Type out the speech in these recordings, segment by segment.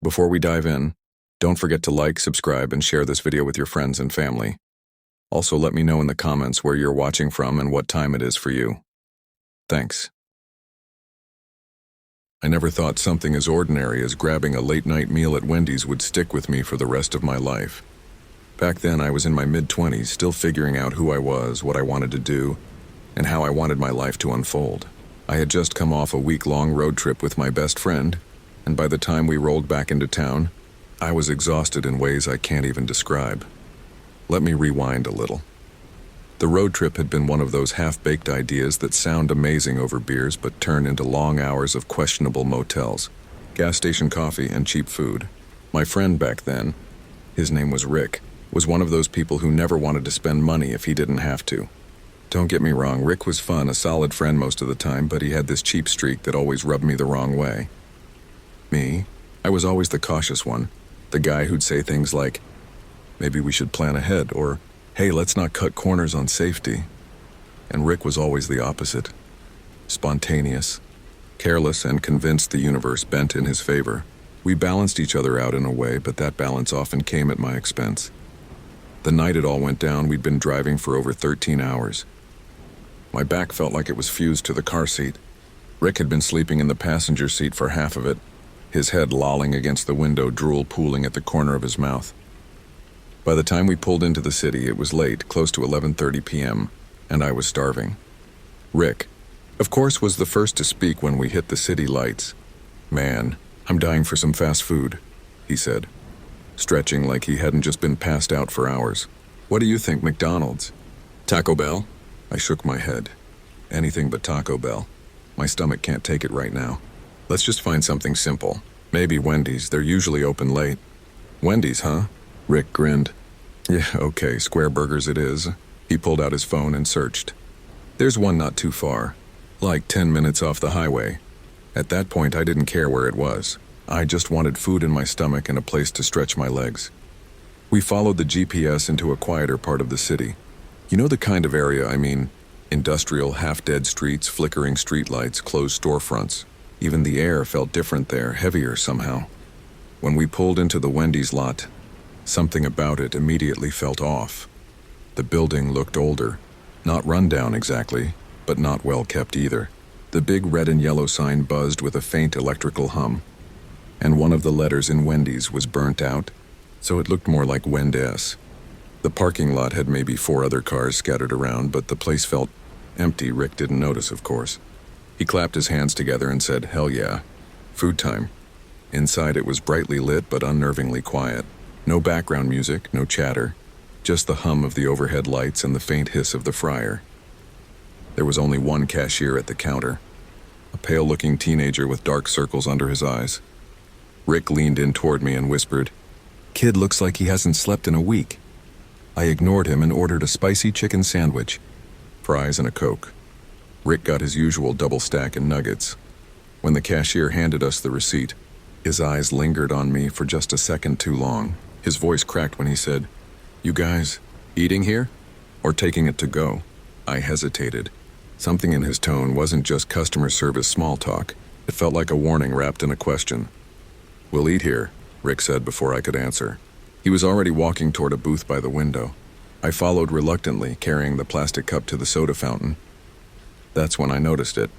Before we dive in, don't forget to like, subscribe, and share this video with your friends and family. Also, let me know in the comments where you're watching from and what time it is for you. Thanks. I never thought something as ordinary as grabbing a late-night meal at Wendy's would stick with me for the rest of my life. Back then, I was in my mid-20s, still figuring out who I was, what I wanted to do, and how I wanted my life to unfold. I had just come off a week-long road trip with my best friend, and by the time we rolled back into town, I was exhausted in ways I can't even describe. Let me rewind a little. The road trip had been one of those half-baked ideas that sound amazing over beers but turn into long hours of questionable motels, gas station coffee, and cheap food. My friend back then, his name was Rick, was one of those people who never wanted to spend money if he didn't have to. Don't get me wrong, Rick was fun, a solid friend most of the time, but he had this cheap streak that always rubbed me the wrong way. Me, I was always the cautious one, the guy who'd say things like, "Maybe we should plan ahead," or, "Hey, let's not cut corners on safety." And Rick was always the opposite. Spontaneous, careless, and convinced the universe bent in his favor. We balanced each other out in a way, but that balance often came at my expense. The night it all went down, we'd been driving for over 13 hours. My back felt like it was fused to the car seat. Rick had been sleeping in the passenger seat for half of it, his head lolling against the window, drool pooling at the corner of his mouth. By the time we pulled into the city, it was late, close to 11:30 p.m., and I was starving. Rick, of course, was the first to speak when we hit the city lights. "Man, I'm dying for some fast food," he said, stretching like he hadn't just been passed out for hours. "What do you think, McDonald's? Taco Bell?" I shook my head. Anything but Taco Bell. My stomach can't take it right now. "Let's just find something simple. Maybe Wendy's, they're usually open late." "Wendy's, huh?" Rick grinned. "Yeah, okay, Square Burgers it is." He pulled out his phone and searched. "There's one not too far, like 10 minutes off the highway." At that point, I didn't care where it was. I just wanted food in my stomach and a place to stretch my legs. We followed the GPS into a quieter part of the city. You know the kind of area I mean? Industrial, half-dead streets, flickering streetlights, closed storefronts. Even the air felt different there, heavier somehow. When we pulled into the Wendy's lot, something about it immediately felt off. The building looked older. Not run down exactly, but not well kept either. The big red and yellow sign buzzed with a faint electrical hum, and one of the letters in Wendy's was burnt out, so it looked more like Wendys. The parking lot had maybe 4 other cars scattered around, but the place felt empty. Rick didn't notice, of course. He clapped his hands together and said, "Hell yeah. Food time." Inside it was brightly lit but unnervingly quiet. No background music, no chatter, just the hum of the overhead lights and the faint hiss of the fryer. There was only one cashier at the counter, a pale-looking teenager with dark circles under his eyes. Rick leaned in toward me and whispered, "Kid looks like he hasn't slept in a week." I ignored him and ordered a spicy chicken sandwich, fries and a Coke. Rick got his usual double stack and nuggets. When the cashier handed us the receipt, his eyes lingered on me for just a second too long. His voice cracked when he said, "You guys, eating here? Or taking it to go?" I hesitated. Something in his tone wasn't just customer service small talk. It felt like a warning wrapped in a question. "We'll eat here," Rick said before I could answer. He was already walking toward a booth by the window. I followed reluctantly, carrying the plastic cup to the soda fountain. That's when I noticed it.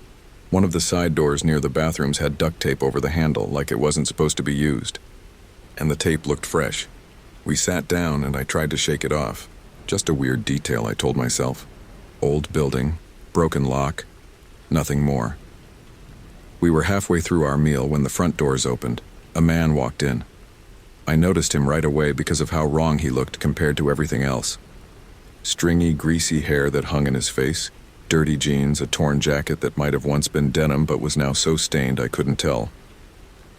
One of the side doors near the bathrooms had duct tape over the handle, like it wasn't supposed to be used. And the tape looked fresh. We sat down and I tried to shake it off. Just a weird detail, I told myself. Old building, broken lock, nothing more. We were halfway through our meal when the front doors opened. A man walked in. I noticed him right away because of how wrong he looked compared to everything else. Stringy, greasy hair that hung in his face, dirty jeans, a torn jacket that might have once been denim but was now so stained I couldn't tell.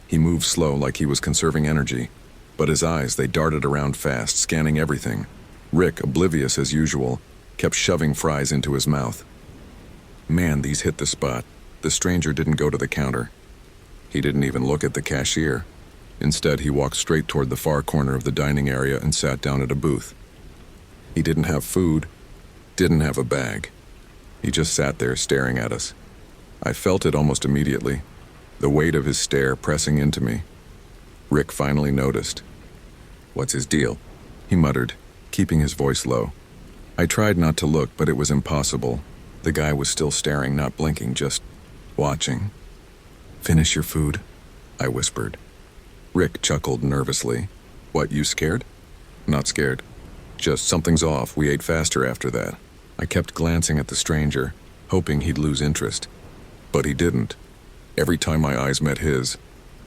He moved slow like he was conserving energy, but his eyes, they darted around fast, scanning everything. Rick, oblivious as usual, kept shoving fries into his mouth. Man, these hit the spot. The stranger didn't go to the counter. He didn't even look at the cashier. Instead, he walked straight toward the far corner of the dining area and sat down at a booth. He didn't have food, didn't have a bag. He just sat there staring at us. I felt it almost immediately, the weight of his stare pressing into me. Rick finally noticed. "What's his deal?" he muttered, keeping his voice low. I tried not to look, but it was impossible. The guy was still staring, not blinking, just watching. "Finish your food," I whispered. Rick chuckled nervously. "What, you scared?" "Not scared. Just something's off. We ate faster after that." I kept glancing at the stranger, hoping he'd lose interest. But he didn't. Every time my eyes met his,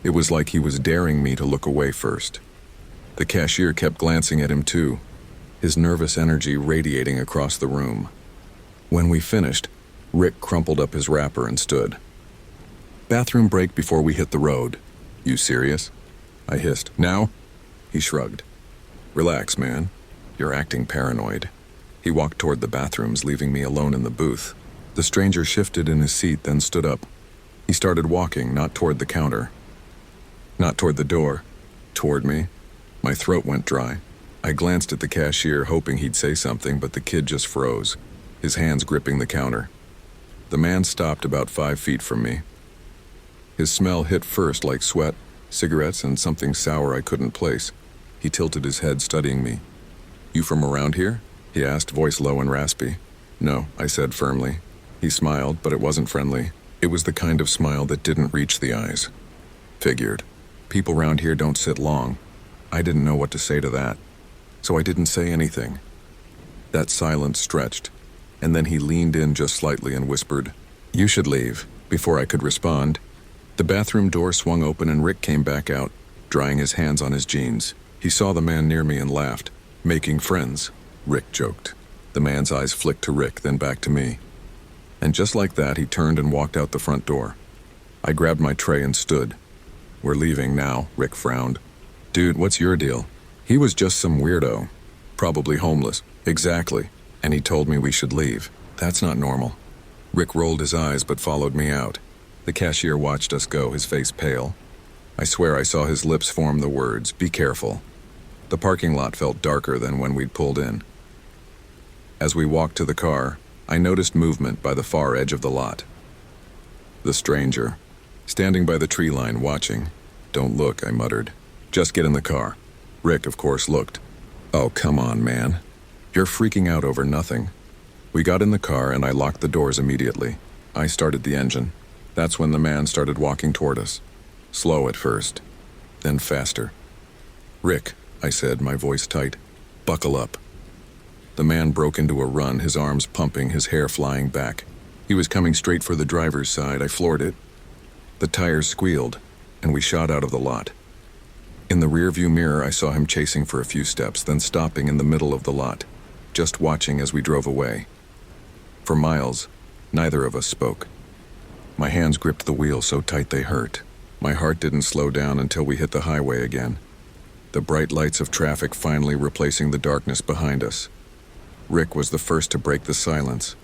it was like he was daring me to look away first. The cashier kept glancing at him too, his nervous energy radiating across the room. When we finished, Rick crumpled up his wrapper and stood. "Bathroom break before we hit the road." "You serious?" I hissed. "Now?" He shrugged. "Relax, man. You're acting paranoid." He walked toward the bathrooms, leaving me alone in the booth. The stranger shifted in his seat, then stood up. He started walking, not toward the counter, not toward the door, toward me. My throat went dry. I glanced at the cashier, hoping he'd say something, but the kid just froze, his hands gripping the counter. The man stopped about 5 feet from me. His smell hit first like sweat, cigarettes, and something sour I couldn't place. He tilted his head, studying me. "You from around here?" he asked, voice low and raspy. "No," I said firmly. He smiled, but it wasn't friendly. It was the kind of smile that didn't reach the eyes. "Figured. People round here don't sit long." I didn't know what to say to that, so I didn't say anything. That silence stretched, and then he leaned in just slightly and whispered, "You should leave." Before I could respond, the bathroom door swung open and Rick came back out, drying his hands on his jeans. He saw the man near me and laughed. "Making friends," Rick joked. The man's eyes flicked to Rick, then back to me. And just like that, he turned and walked out the front door. I grabbed my tray and stood. "We're leaving now," Rick frowned. "Dude, what's your deal?" "He was just some weirdo. Probably homeless." "Exactly. And he told me we should leave. That's not normal." Rick rolled his eyes but followed me out. The cashier watched us go, his face pale. I swear I saw his lips form the words, "Be careful." The parking lot felt darker than when we'd pulled in. As we walked to the car, I noticed movement by the far edge of the lot. The stranger, standing by the tree line watching. "Don't look," I muttered. "Just get in the car." Rick, of course, looked. "Oh, come on, man. You're freaking out over nothing." We got in the car and I locked the doors immediately. I started the engine. That's when the man started walking toward us. Slow at first, then faster. "Rick," I said, my voice tight, "buckle up." The man broke into a run, his arms pumping, his hair flying back. He was coming straight for the driver's side. I floored it. The tires squealed, and we shot out of the lot. In the rearview mirror, I saw him chasing for a few steps, then stopping in the middle of the lot, just watching as we drove away. For miles, neither of us spoke. My hands gripped the wheel so tight they hurt. My heart didn't slow down until we hit the highway again. The bright lights of traffic finally replacing the darkness behind us. Rick was the first to break the silence.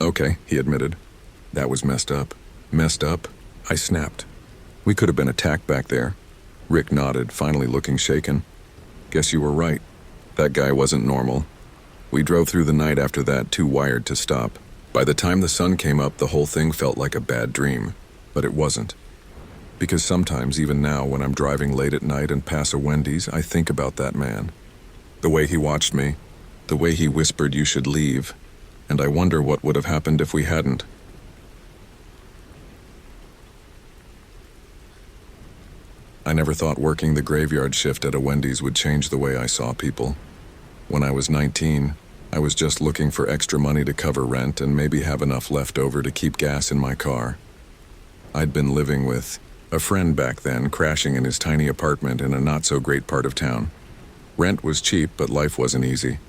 "Okay," he admitted. "That was messed up." "Messed up?" I snapped. "We could have been attacked back there." Rick nodded, finally looking shaken. "Guess you were right. That guy wasn't normal." We drove through the night after that, too wired to stop. By the time the sun came up, the whole thing felt like a bad dream. But it wasn't. Because sometimes, even now, when I'm driving late at night and pass a Wendy's, I think about that man. The way he watched me. The way he whispered you should leave, and I wonder what would have happened if we hadn't. I never thought working the graveyard shift at a Wendy's would change the way I saw people. When I was 19, I was just looking for extra money to cover rent and maybe have enough left over to keep gas in my car. I'd been living with a friend back then, crashing in his tiny apartment in a not-so-great part of town. Rent was cheap, but life wasn't easy.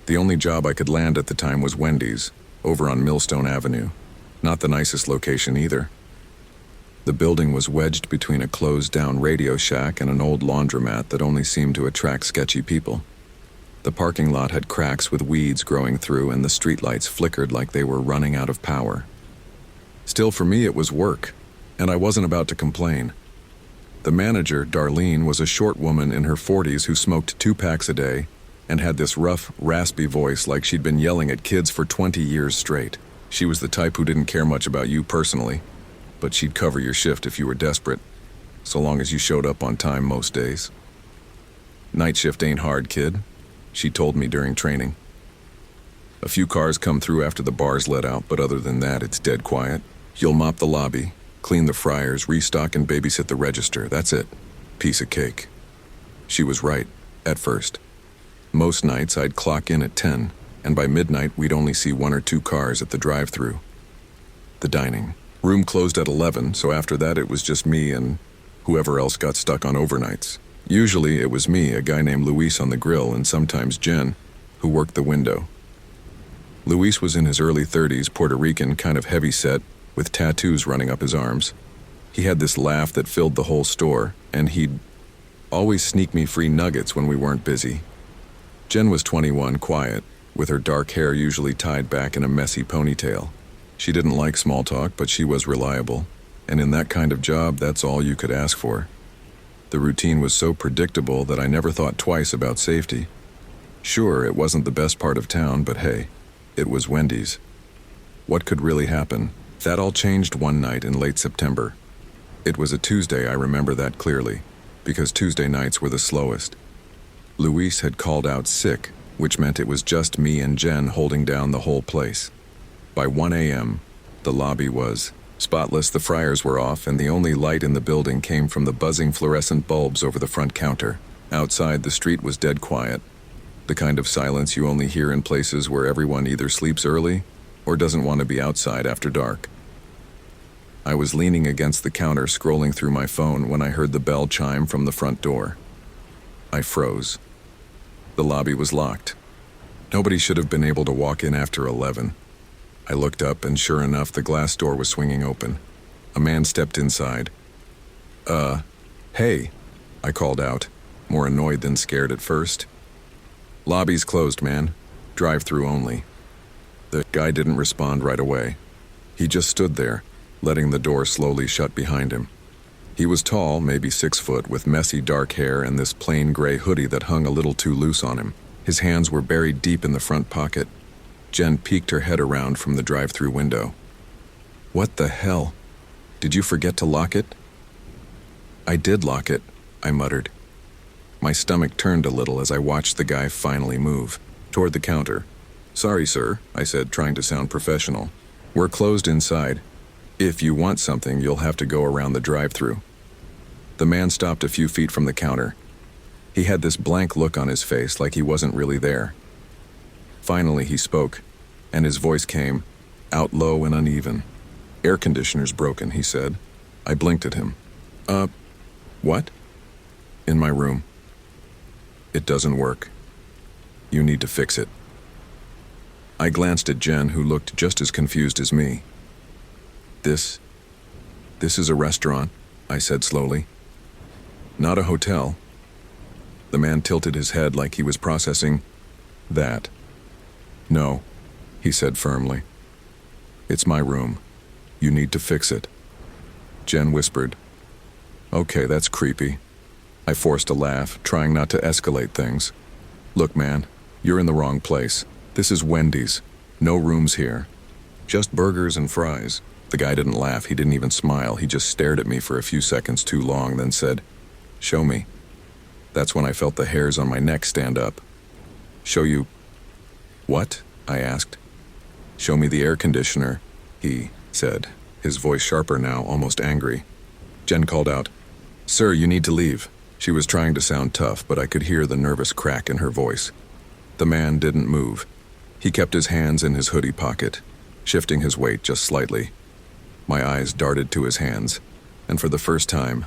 The only job I could land at the time was Wendy's, over on Millstone Avenue. Not the nicest location either. The building was wedged between a closed-down radio shack and an old laundromat that only seemed to attract sketchy people. The parking lot had cracks with weeds growing through, and the streetlights flickered like they were running out of power. Still, for me, it was work, and I wasn't about to complain. The manager, Darlene, was a short woman in her 40s who smoked 2 packs a day and had this rough, raspy voice like she'd been yelling at kids for 20 years straight. She was the type who didn't care much about you personally, but she'd cover your shift if you were desperate. so long as you showed up on time most days. Night shift ain't hard, kid, she told me during training. A few cars come through after the bars let out, but other than that, it's dead quiet. You'll mop the lobby, clean the fryers, restock and babysit the register. That's it. Piece of cake. She was right, at first. Most nights I'd clock in at 10, and by midnight we'd only see 1 or 2 cars at the drive-thru. The dining room closed at 11, so after that it was just me and whoever else got stuck on overnights. Usually it was me, a guy named Luis on the grill, and sometimes Jen, who worked the window. Luis was in his early 30s, Puerto Rican, kind of heavy-set, with tattoos running up his arms. He had this laugh that filled the whole store, and he'd always sneak me free nuggets when we weren't busy. Jen was 21, quiet, with her dark hair usually tied back in a messy ponytail. She didn't like small talk, but she was reliable, and in that kind of job, that's all you could ask for. The routine was so predictable that I never thought twice about safety. Sure, it wasn't the best part of town, but hey, it was Wendy's. What could really happen? That all changed one night in late September. It was a Tuesday, I remember that clearly, because Tuesday nights were the slowest. Luis had called out sick, which meant it was just me and Jen holding down the whole place. By 1 a.m., the lobby was spotless, the fryers were off, and the only light in the building came from the buzzing fluorescent bulbs over the front counter. Outside, the street was dead quiet, the kind of silence you only hear in places where everyone either sleeps early or doesn't want to be outside after dark. I was leaning against the counter scrolling through my phone when I heard the bell chime from the front door. I froze. The lobby was locked. Nobody should have been able to walk in after 11. I looked up, and sure enough, the glass door was swinging open. A man stepped inside. Hey, I called out, more annoyed than scared at first. Lobby's closed, man. Drive-through only. The guy didn't respond right away. He just stood there, letting the door slowly shut behind him. He was tall, maybe 6 foot, with messy dark hair and this plain gray hoodie that hung a little too loose on him. His hands were buried deep in the front pocket. Jen peeked her head around from the drive-through window. What the hell? Did you forget to lock it? I did lock it, I muttered. My stomach turned a little as I watched the guy finally move toward the counter. Sorry, sir, I said, trying to sound professional. We're closed inside. If you want something, you'll have to go around the drive-through. The man stopped a few feet from the counter. He had this blank look on his face, like he wasn't really there. Finally, he spoke, and his voice came, out low and uneven. Air conditioner's broken, he said. I blinked at him. What? In my room. It doesn't work. You need to fix it. I glanced at Jen, who looked just as confused as me. This is a restaurant, I said slowly. Not a hotel. The man tilted his head like he was processing that. No, he said firmly. It's my room. You need to fix it. Jen whispered. Okay, that's creepy. I forced a laugh, trying not to escalate things. Look, man, you're in the wrong place. This is Wendy's. No rooms here. Just burgers and fries. The guy didn't laugh, he didn't even smile. He just stared at me for a few seconds too long, then said, Show me. That's when I felt the hairs on my neck stand up. Show you... What? I asked. Show me the air conditioner, he said, his voice sharper now, almost angry. Jen called out, Sir, you need to leave. She was trying to sound tough, but I could hear the nervous crack in her voice. The man didn't move. He kept his hands in his hoodie pocket, shifting his weight just slightly. My eyes darted to his hands, and for the first time,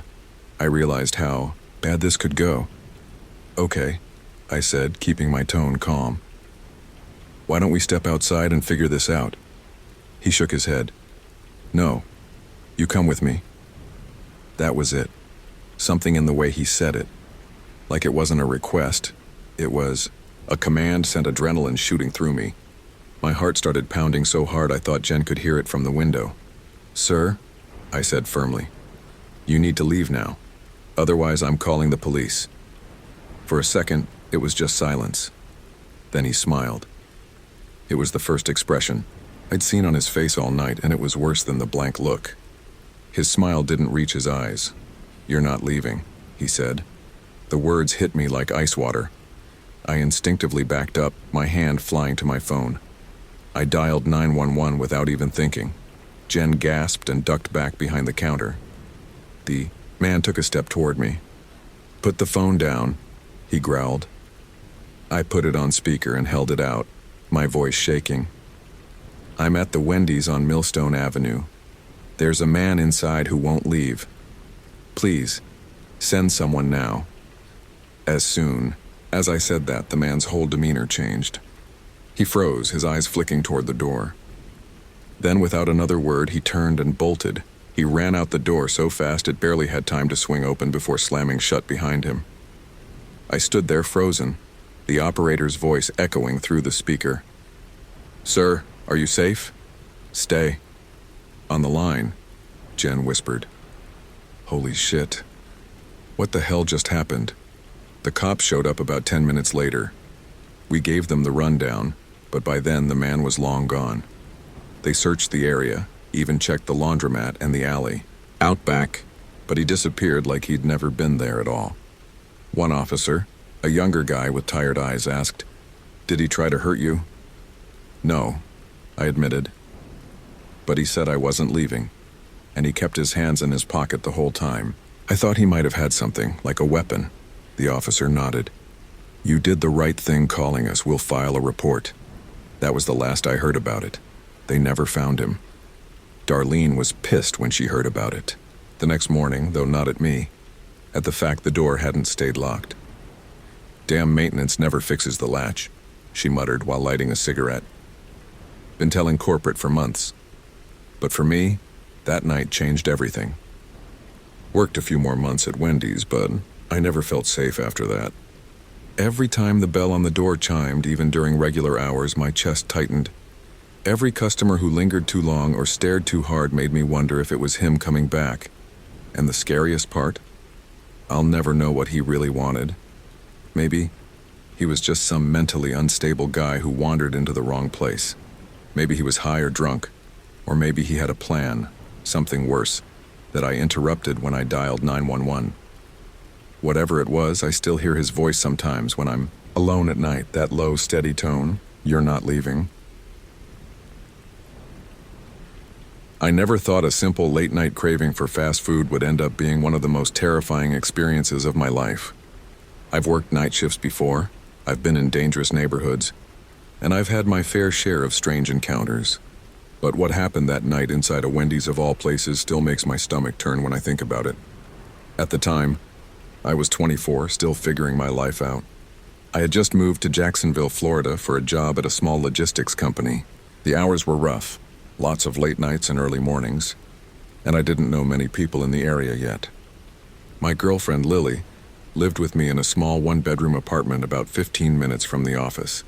I realized how bad this could go. Okay, I said, keeping my tone calm. Why don't we step outside and figure this out? He shook his head. No, you come with me. That was it. Something in the way he said it. Like it wasn't a request. It was a command sent adrenaline shooting through me. My heart started pounding so hard I thought Jen could hear it from the window. Sir, I said firmly, you need to leave now. Otherwise, I'm calling the police. For a second, it was just silence. Then he smiled. It was the first expression I'd seen on his face all night, and it was worse than the blank look. His smile didn't reach his eyes. "You're not leaving," he said. The words hit me like ice water. I instinctively backed up, my hand flying to my phone. I dialed 911 without even thinking. Jen gasped and ducked back behind the counter. The man took a step toward me. "Put the phone down," he growled. I put it on speaker and held it out, my voice shaking. "I'm at the Wendys on Millstone Avenue. There's a man inside who won't leave. Please, send someone now." As I said that, the man's whole demeanor changed. He froze, his eyes flicking toward the door. Then, without another word, he turned and bolted. He ran out the door so fast it barely had time to swing open before slamming shut behind him. I stood there frozen, the operator's voice echoing through the speaker. "Sir, are you safe? Stay." "On the line," Jen whispered. Holy shit. What the hell just happened? The cops showed up about 10 minutes later. We gave them the rundown, but by then the man was long gone. They searched the area, even checked the laundromat and the alley, out back, but he disappeared like he'd never been there at all. One officer, a younger guy with tired eyes, asked, "Did he try to hurt you?" "No," I admitted. But he said I wasn't leaving, and he kept his hands in his pocket the whole time. I thought he might have had something, like a weapon. The officer nodded. "You did the right thing calling us. We'll file a report." That was the last I heard about it. They never found him. Darlene was pissed when she heard about it. The next morning, though not at me, at the fact the door hadn't stayed locked. "Damn maintenance never fixes the latch," she muttered while lighting a cigarette. Been telling corporate for months. But for me, that night changed everything. Worked a few more months at Wendy's, but I never felt safe after that. Every time the bell on the door chimed, even during regular hours, my chest tightened. Every customer who lingered too long or stared too hard made me wonder if it was him coming back. And the scariest part? I'll never know what he really wanted. Maybe he was just some mentally unstable guy who wandered into the wrong place. Maybe he was high or drunk, or maybe he had a plan, something worse, that I interrupted when I dialed 911. Whatever it was, I still hear his voice sometimes when I'm alone at night, that low, steady tone, "You're not leaving." I never thought a simple late-night craving for fast food would end up being one of the most terrifying experiences of my life. I've worked night shifts before, I've been in dangerous neighborhoods, and I've had my fair share of strange encounters. But what happened that night inside a Wendy's of all places still makes my stomach turn when I think about it. At the time, I was 24, still figuring my life out. I had just moved to Jacksonville, Florida for a job at a small logistics company. The hours were rough, lots of late nights and early mornings, and I didn't know many people in the area yet. My girlfriend, Lily, lived with me in a small one-bedroom apartment about 15 minutes from the office.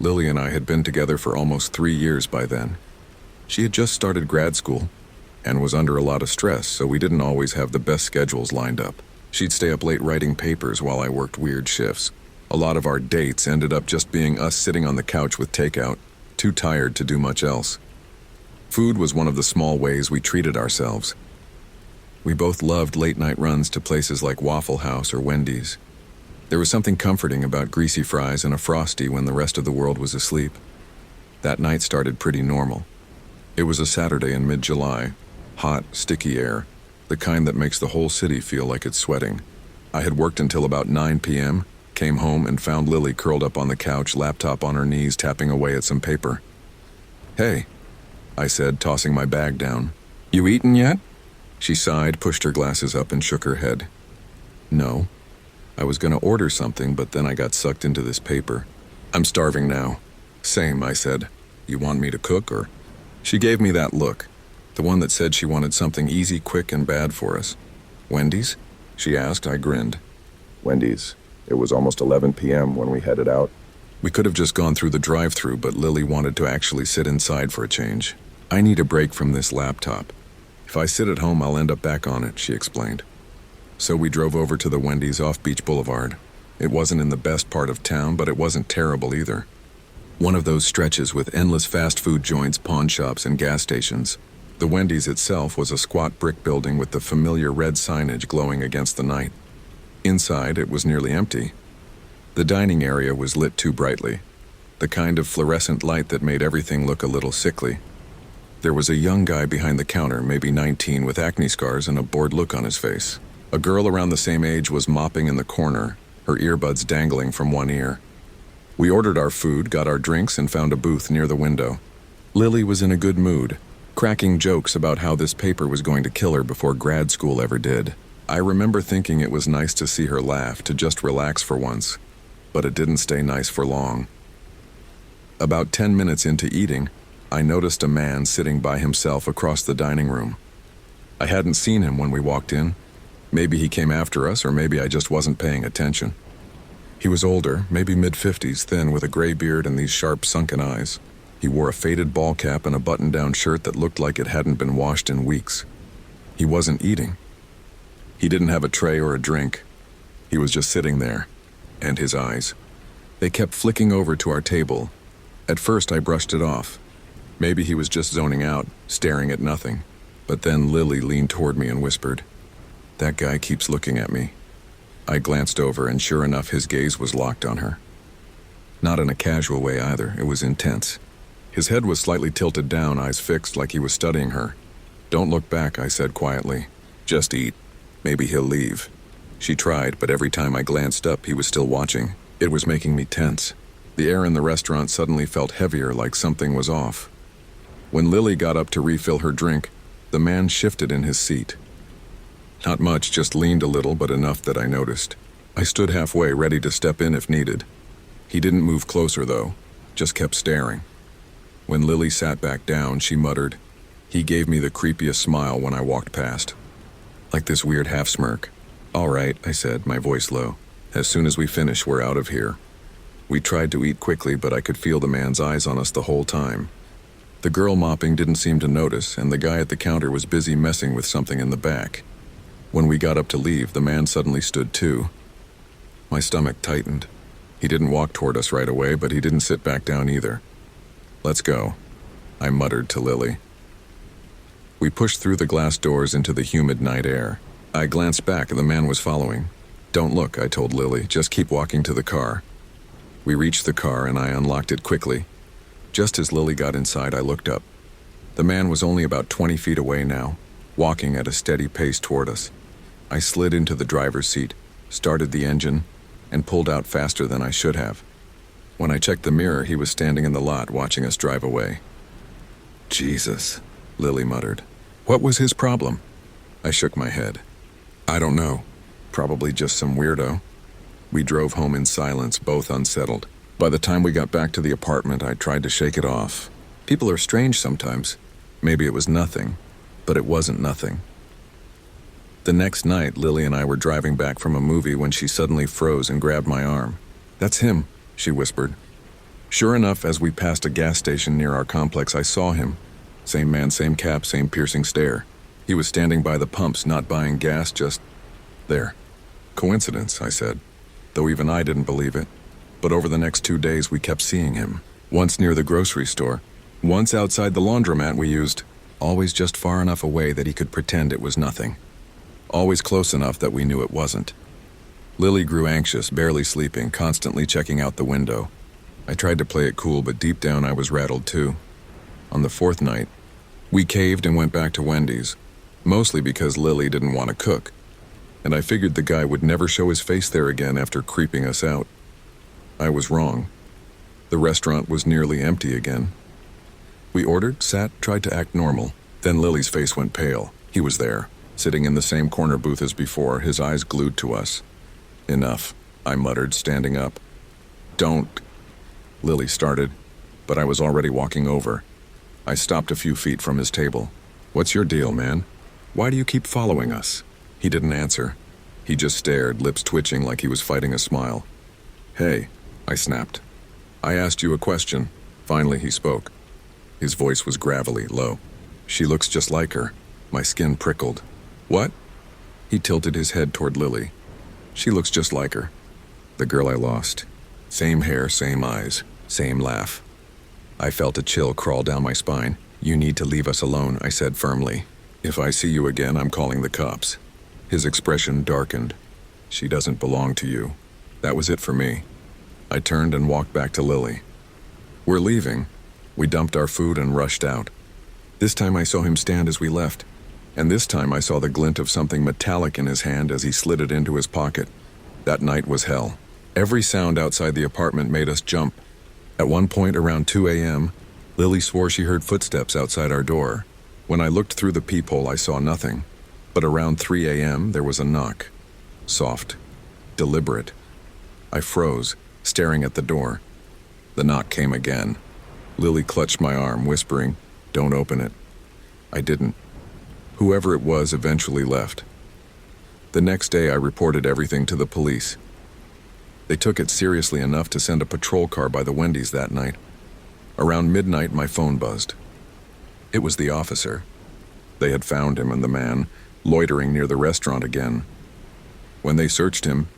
Lily and I had been together for almost 3 years by then. She had just started grad school and was under a lot of stress, so we didn't always have the best schedules lined up. She'd stay up late writing papers while I worked weird shifts. A lot of our dates ended up just being us sitting on the couch with takeout, too tired to do much else. Food was one of the small ways we treated ourselves. We both loved late-night runs to places like Waffle House or Wendy's. There was something comforting about greasy fries and a Frosty when the rest of the world was asleep. That night started pretty normal. It was a Saturday in mid-July, hot, sticky air, the kind that makes the whole city feel like it's sweating. I had worked until about 9 p.m., came home and found Lily curled up on the couch, laptop on her knees, tapping away at some paper. "Hey," I said, tossing my bag down. "You eaten yet?" She sighed, pushed her glasses up, and shook her head. "No. I was gonna order something, but then I got sucked into this paper. I'm starving now." "Same," I said. "You want me to cook, or?" She gave me that look, the one that said she wanted something easy, quick, and bad for us. "Wendy's?" she asked. I grinned. "Wendy's. It was almost 11 p.m. when we headed out." We could have just gone through the drive-thru, but Lily wanted to actually sit inside for a change. "I need a break from this laptop. If I sit at home, I'll end up back on it," she explained. So we drove over to the Wendy's off Beach Boulevard. It wasn't in the best part of town, but it wasn't terrible either. One of those stretches with endless fast food joints, pawn shops, and gas stations. The Wendy's itself was a squat brick building with the familiar red signage glowing against the night. Inside, it was nearly empty. The dining area was lit too brightly, the kind of fluorescent light that made everything look a little sickly. There was a young guy behind the counter, maybe 19, with acne scars and a bored look on his face. A girl around the same age was mopping in the corner, her earbuds dangling from one ear. We ordered our food, got our drinks, and found a booth near the window. Lily was in a good mood, cracking jokes about how this paper was going to kill her before grad school ever did. I remember thinking it was nice to see her laugh, to just relax for once, but it didn't stay nice for long. About 10 minutes into eating, I noticed a man sitting by himself across the dining room. I hadn't seen him when we walked in. Maybe he came after us, or maybe I just wasn't paying attention. He was older, maybe mid-50s, thin, with a gray beard and these sharp, sunken eyes. He wore a faded ball cap and a button-down shirt that looked like it hadn't been washed in weeks. He wasn't eating. He didn't have a tray or a drink. He was just sitting there, and his eyes. They kept flicking over to our table. At first, I brushed it off. Maybe he was just zoning out, staring at nothing. But then Lily leaned toward me and whispered, "That guy keeps looking at me." I glanced over, and sure enough, his gaze was locked on her. Not in a casual way either, it was intense. His head was slightly tilted down, eyes fixed like he was studying her. "Don't look back," I said quietly. "Just eat. Maybe he'll leave." She tried, but every time I glanced up, he was still watching. It was making me tense. The air in the restaurant suddenly felt heavier, like something was off. When Lily got up to refill her drink, the man shifted in his seat. Not much, just leaned a little, but enough that I noticed. I stood halfway, ready to step in if needed. He didn't move closer, though, just kept staring. When Lily sat back down, she muttered. He gave me the creepiest smile when I walked past. Like this weird half-smirk. "All right," I said, my voice low. "As soon as we finish, we're out of here." We tried to eat quickly, but I could feel the man's eyes on us the whole time. The girl mopping didn't seem to notice, and the guy at the counter was busy messing with something in the back. When we got up to leave, the man suddenly stood too. My stomach tightened. He didn't walk toward us right away, but he didn't sit back down either. "Let's go," I muttered to Lily. We pushed through the glass doors into the humid night air. I glanced back and the man was following. "Don't look," I told Lily. "Just keep walking to the car." We reached the car and I unlocked it quickly. Just as Lily got inside, I looked up. The man was only about 20 feet away now, walking at a steady pace toward us. I slid into the driver's seat, started the engine, and pulled out faster than I should have. When I checked the mirror, he was standing in the lot watching us drive away. "Jesus," Lily muttered. "What was his problem?" I shook my head. "I don't know. Probably just some weirdo." We drove home in silence, both unsettled. By the time we got back to the apartment, I tried to shake it off. People are strange sometimes. Maybe it was nothing, but it wasn't nothing. The next night, Lily and I were driving back from a movie when she suddenly froze and grabbed my arm. "That's him," she whispered. Sure enough, as we passed a gas station near our complex, I saw him. Same man, same cap, same piercing stare. He was standing by the pumps, not buying gas, just there. "Coincidence," I said, though even I didn't believe it. But over the next 2 days, we kept seeing him. Once near the grocery store, once outside the laundromat we used, always just far enough away that he could pretend it was nothing. Always close enough that we knew it wasn't. Lily grew anxious, barely sleeping, constantly checking out the window. I tried to play it cool, but deep down I was rattled too. On the 4th night, we caved and went back to Wendy's, mostly because Lily didn't want to cook, and I figured the guy would never show his face there again after creeping us out. I was wrong. The restaurant was nearly empty again. We ordered, sat, tried to act normal. Then Lily's face went pale. He was there, sitting in the same corner booth as before, his eyes glued to us. "Enough," I muttered, standing up. "Don't," Lily started, but I was already walking over. I stopped a few feet from his table. "What's your deal, man? Why do you keep following us?" He didn't answer. He just stared, lips twitching like he was fighting a smile. "Hey," I snapped. "I asked you a question." Finally he spoke. His voice was gravelly, low. "She looks just like her." My skin prickled. "What?" He tilted his head toward Lily. "She looks just like her. The girl I lost. Same hair, same eyes, same laugh." I felt a chill crawl down my spine. "You need to leave us alone," I said firmly. "If I see you again, I'm calling the cops." His expression darkened. "She doesn't belong to you." That was it for me. I turned and walked back to Lily. "We're leaving." We dumped our food and rushed out. This time I saw him stand as we left, and this time I saw the glint of something metallic in his hand as he slid it into his pocket. That night was hell. Every sound outside the apartment made us jump. At one point around 2 a.m., Lily swore she heard footsteps outside our door. When I looked through the peephole, I saw nothing. But around 3 a.m., there was a knock. Soft. Deliberate. I froze, staring at the door. The knock came again. Lily clutched my arm, whispering, "Don't open it." I didn't. Whoever it was eventually left. The next day, I reported everything to the police. They took it seriously enough to send a patrol car by the Wendys that night. Around midnight, my phone buzzed. It was the officer. They had found him and the man, loitering near the restaurant again. When they searched him,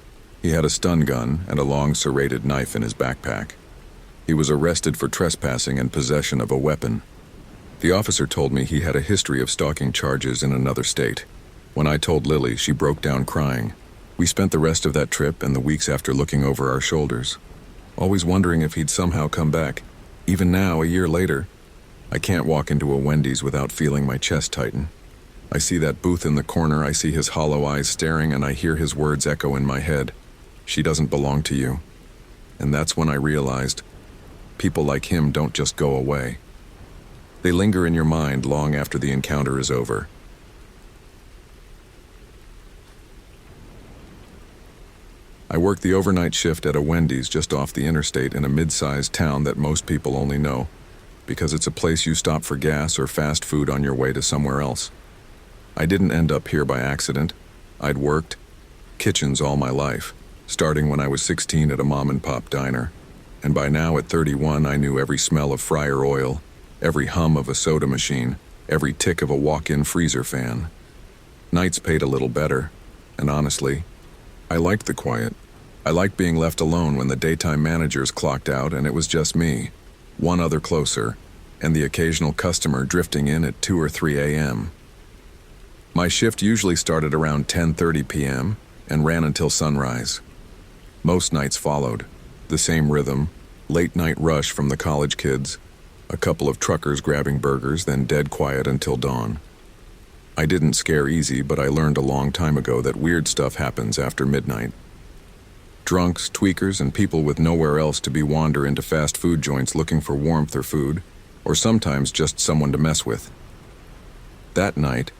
he had a stun gun and a long serrated knife in his backpack. He was arrested for trespassing and possession of a weapon. The officer told me he had a history of stalking charges in another state. When I told Lily, she broke down crying. We spent the rest of that trip and the weeks after looking over our shoulders, always wondering if he'd somehow come back. Even now, a year later, I can't walk into a Wendy's without feeling my chest tighten. I see that booth in the corner, I see his hollow eyes staring, and I hear his words echo in my head. "She doesn't belong to you." And that's when I realized, people like him don't just go away. They linger in your mind long after the encounter is over. I worked the overnight shift at a Wendy's just off the interstate in a mid-sized town that most people only know because it's a place you stop for gas or fast food on your way to somewhere else. I didn't end up here by accident. I'd worked kitchens all my life, starting when I was 16 at a mom-and-pop diner. And by now at 31, I knew every smell of fryer oil, every hum of a soda machine, every tick of a walk-in freezer fan. Nights paid a little better, and honestly, I liked the quiet. I liked being left alone when the daytime managers clocked out and it was just me, one other closer, and the occasional customer drifting in at 2 or 3 a.m. My shift usually started around 10:30 p.m. and ran until sunrise. Most nights followed, the same rhythm, late night rush from the college kids, a couple of truckers grabbing burgers, then dead quiet until dawn. I didn't scare easy, but I learned a long time ago that weird stuff happens after midnight. Drunks, tweakers, and people with nowhere else to be wander into fast food joints looking for warmth or food, or sometimes just someone to mess with. That night,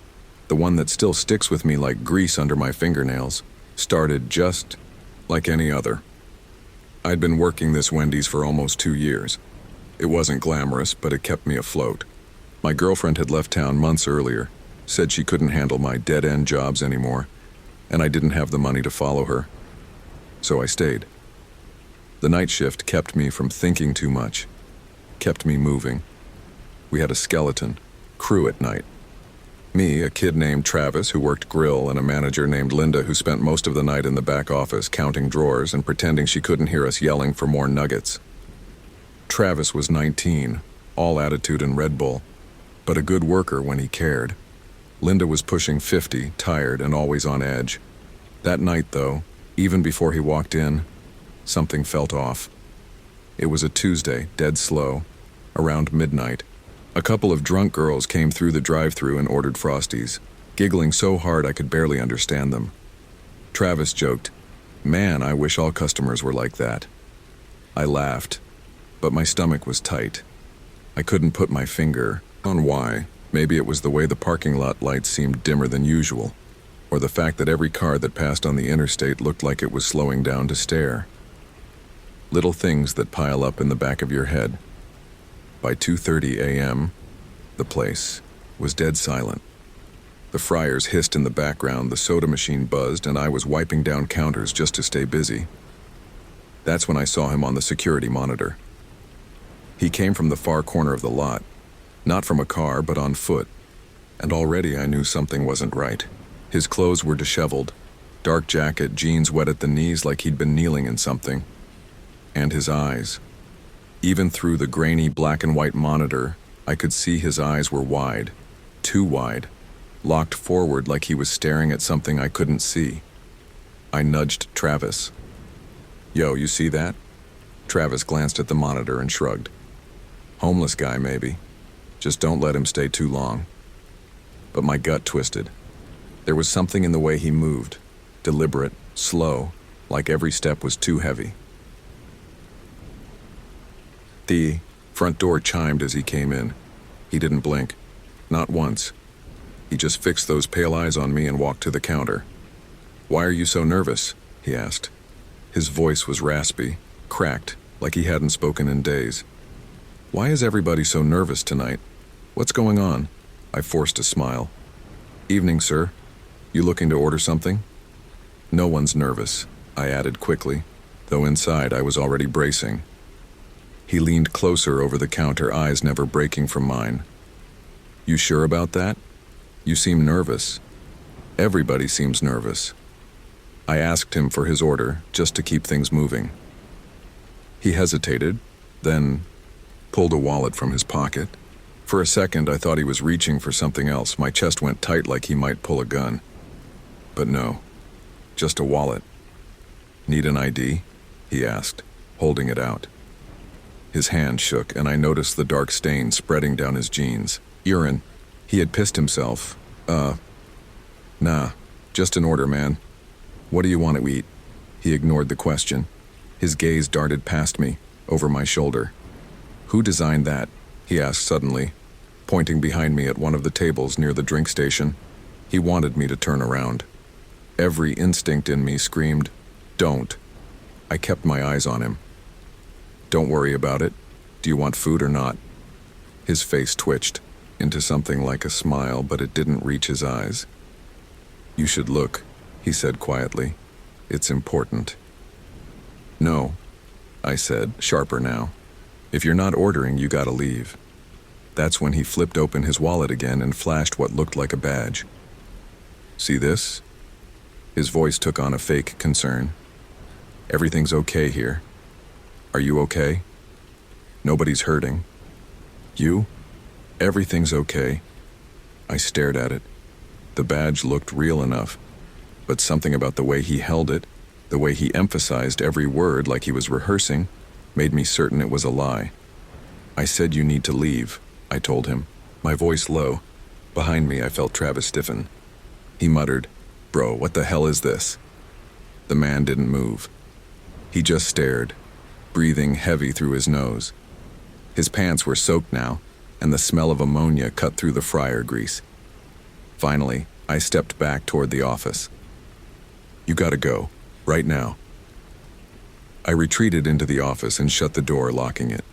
the one that still sticks with me like grease under my fingernails, started just like any other. I'd been working this Wendy's for almost 2 years. It wasn't glamorous, but it kept me afloat. My girlfriend had left town months earlier, said she couldn't handle my dead-end jobs anymore, and I didn't have the money to follow her. So I stayed. The night shift kept me from thinking too much, kept me moving. We had a skeleton crew at night. Me, a kid named Travis who worked grill, and a manager named Linda who spent most of the night in the back office counting drawers and pretending she couldn't hear us yelling for more nuggets. Travis was 19, all attitude and Red Bull, but a good worker when he cared. Linda was pushing 50, tired and always on edge. That night, though, even before he walked in, something felt off. It was a Tuesday, dead slow, around midnight. A couple of drunk girls came through the drive-thru and ordered Frosties, giggling so hard I could barely understand them. Travis joked, "Man, I wish all customers were like that." I laughed, but my stomach was tight. I couldn't put my finger on why. Maybe it was the way the parking lot lights seemed dimmer than usual, or the fact that every car that passed on the interstate looked like it was slowing down to stare. Little things that pile up in the back of your head. By 2:30 a.m., the place was dead silent. The fryers hissed in the background, the soda machine buzzed, and I was wiping down counters just to stay busy. That's when I saw him on the security monitor. He came from the far corner of the lot, not from a car, but on foot, and already I knew something wasn't right. His clothes were disheveled, dark jacket, jeans wet at the knees like he'd been kneeling in something. And his eyes. Even through the grainy black and white monitor, I could see his eyes were wide, too wide, locked forward like he was staring at something I couldn't see. I nudged Travis. "Yo, you see that?" Travis glanced at the monitor and shrugged. "Homeless guy, maybe. Just don't let him stay too long." But my gut twisted. There was something in the way he moved, deliberate, slow, like every step was too heavy. The front door chimed as he came in. He didn't blink. Not once. He just fixed those pale eyes on me and walked to the counter. "Why are you so nervous?" he asked. His voice was raspy, cracked, like he hadn't spoken in days. "Why is everybody so nervous tonight? What's going on?" I forced a smile. "Evening, sir. You looking to order something?" "No one's nervous," I added quickly, though inside I was already bracing. He leaned closer over the counter, eyes never breaking from mine. "You sure about that? You seem nervous." "Everybody seems nervous." I asked him for his order, just to keep things moving. He hesitated, then pulled a wallet from his pocket. For a second, I thought he was reaching for something else. My chest went tight like he might pull a gun. But no, just a wallet. "Need an ID?" he asked, holding it out. His hand shook, and I noticed the dark stain spreading down his jeans. Urine. He had pissed himself. Nah, just an order, man. What do you want to eat?" He ignored the question. His gaze darted past me, over my shoulder. "Who designed that?" he asked suddenly, pointing behind me at one of the tables near the drink station. He wanted me to turn around. Every instinct in me screamed, "Don't." I kept my eyes on him. "Don't worry about it. Do you want food or not?" His face twitched into something like a smile, but it didn't reach his eyes. "You should look," he said quietly. "It's important." "No," I said, sharper now. "If you're not ordering, you gotta leave." That's when he flipped open his wallet again and flashed what looked like a badge. "See this?" His voice took on a fake concern. "Everything's okay here. Are you okay? Nobody's hurting. You? Everything's okay." I stared at it. The badge looked real enough, but something about the way he held it, the way he emphasized every word like he was rehearsing, made me certain it was a lie. "I said you need to leave," I told him, my voice low. Behind me, I felt Travis stiffen. He muttered, "Bro, what the hell is this?" The man didn't move. He just stared, breathing heavy through his nose. His pants were soaked now, and the smell of ammonia cut through the fryer grease. Finally, I stepped back toward the office. "You gotta go, right now." I retreated into the office and shut the door, locking it.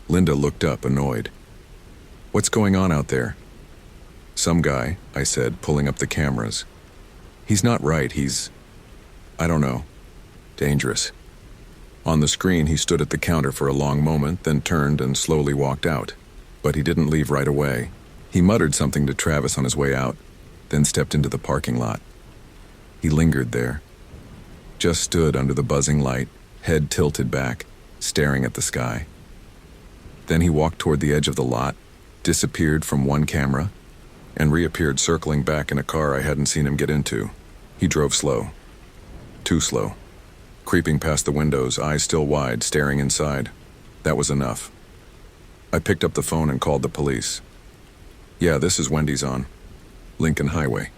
Linda looked up, annoyed. "What's going on out there?" "Some guy," I said, pulling up the cameras. "He's not right, I don't know, dangerous." On the screen, he stood at the counter for a long moment, then turned and slowly walked out. But he didn't leave right away. He muttered something to Travis on his way out, then stepped into the parking lot. He lingered there, just stood under the buzzing light, head tilted back, staring at the sky. Then he walked toward the edge of the lot, disappeared from one camera, and reappeared circling back in a car I hadn't seen him get into. He drove slow. Too slow. Creeping past the windows, eyes still wide, staring inside. That was enough. I picked up the phone and called the police. "Yeah, this is Wendy's on Lincoln Highway.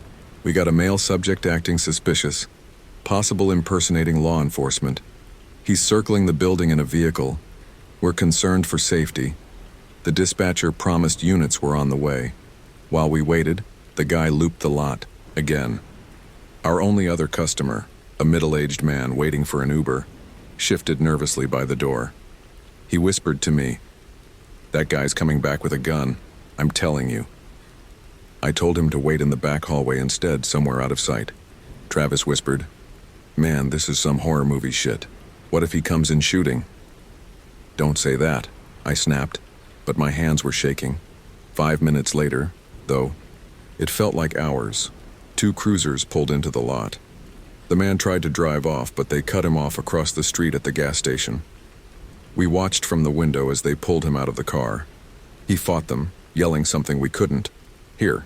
We got a male subject acting suspicious, possible impersonating law enforcement. He's circling the building in a vehicle. We're concerned for safety. The dispatcher promised units were on the way. While we waited, the guy looped the lot, again. Our only other customer, a middle-aged man waiting for an Uber, shifted nervously by the door. He whispered to me, "That guy's coming back with a gun, I'm telling you." I told him to wait in the back hallway instead, somewhere out of sight. Travis whispered, "Man, this is some horror movie shit. What if he comes in shooting?" "Don't say that," I snapped, but my hands were shaking. 5 minutes later, though, it felt like hours. 2 cruisers pulled into the lot. The man tried to drive off, but they cut him off across the street at the gas station. We watched from the window as they pulled him out of the car. He fought them, yelling something we couldn't hear.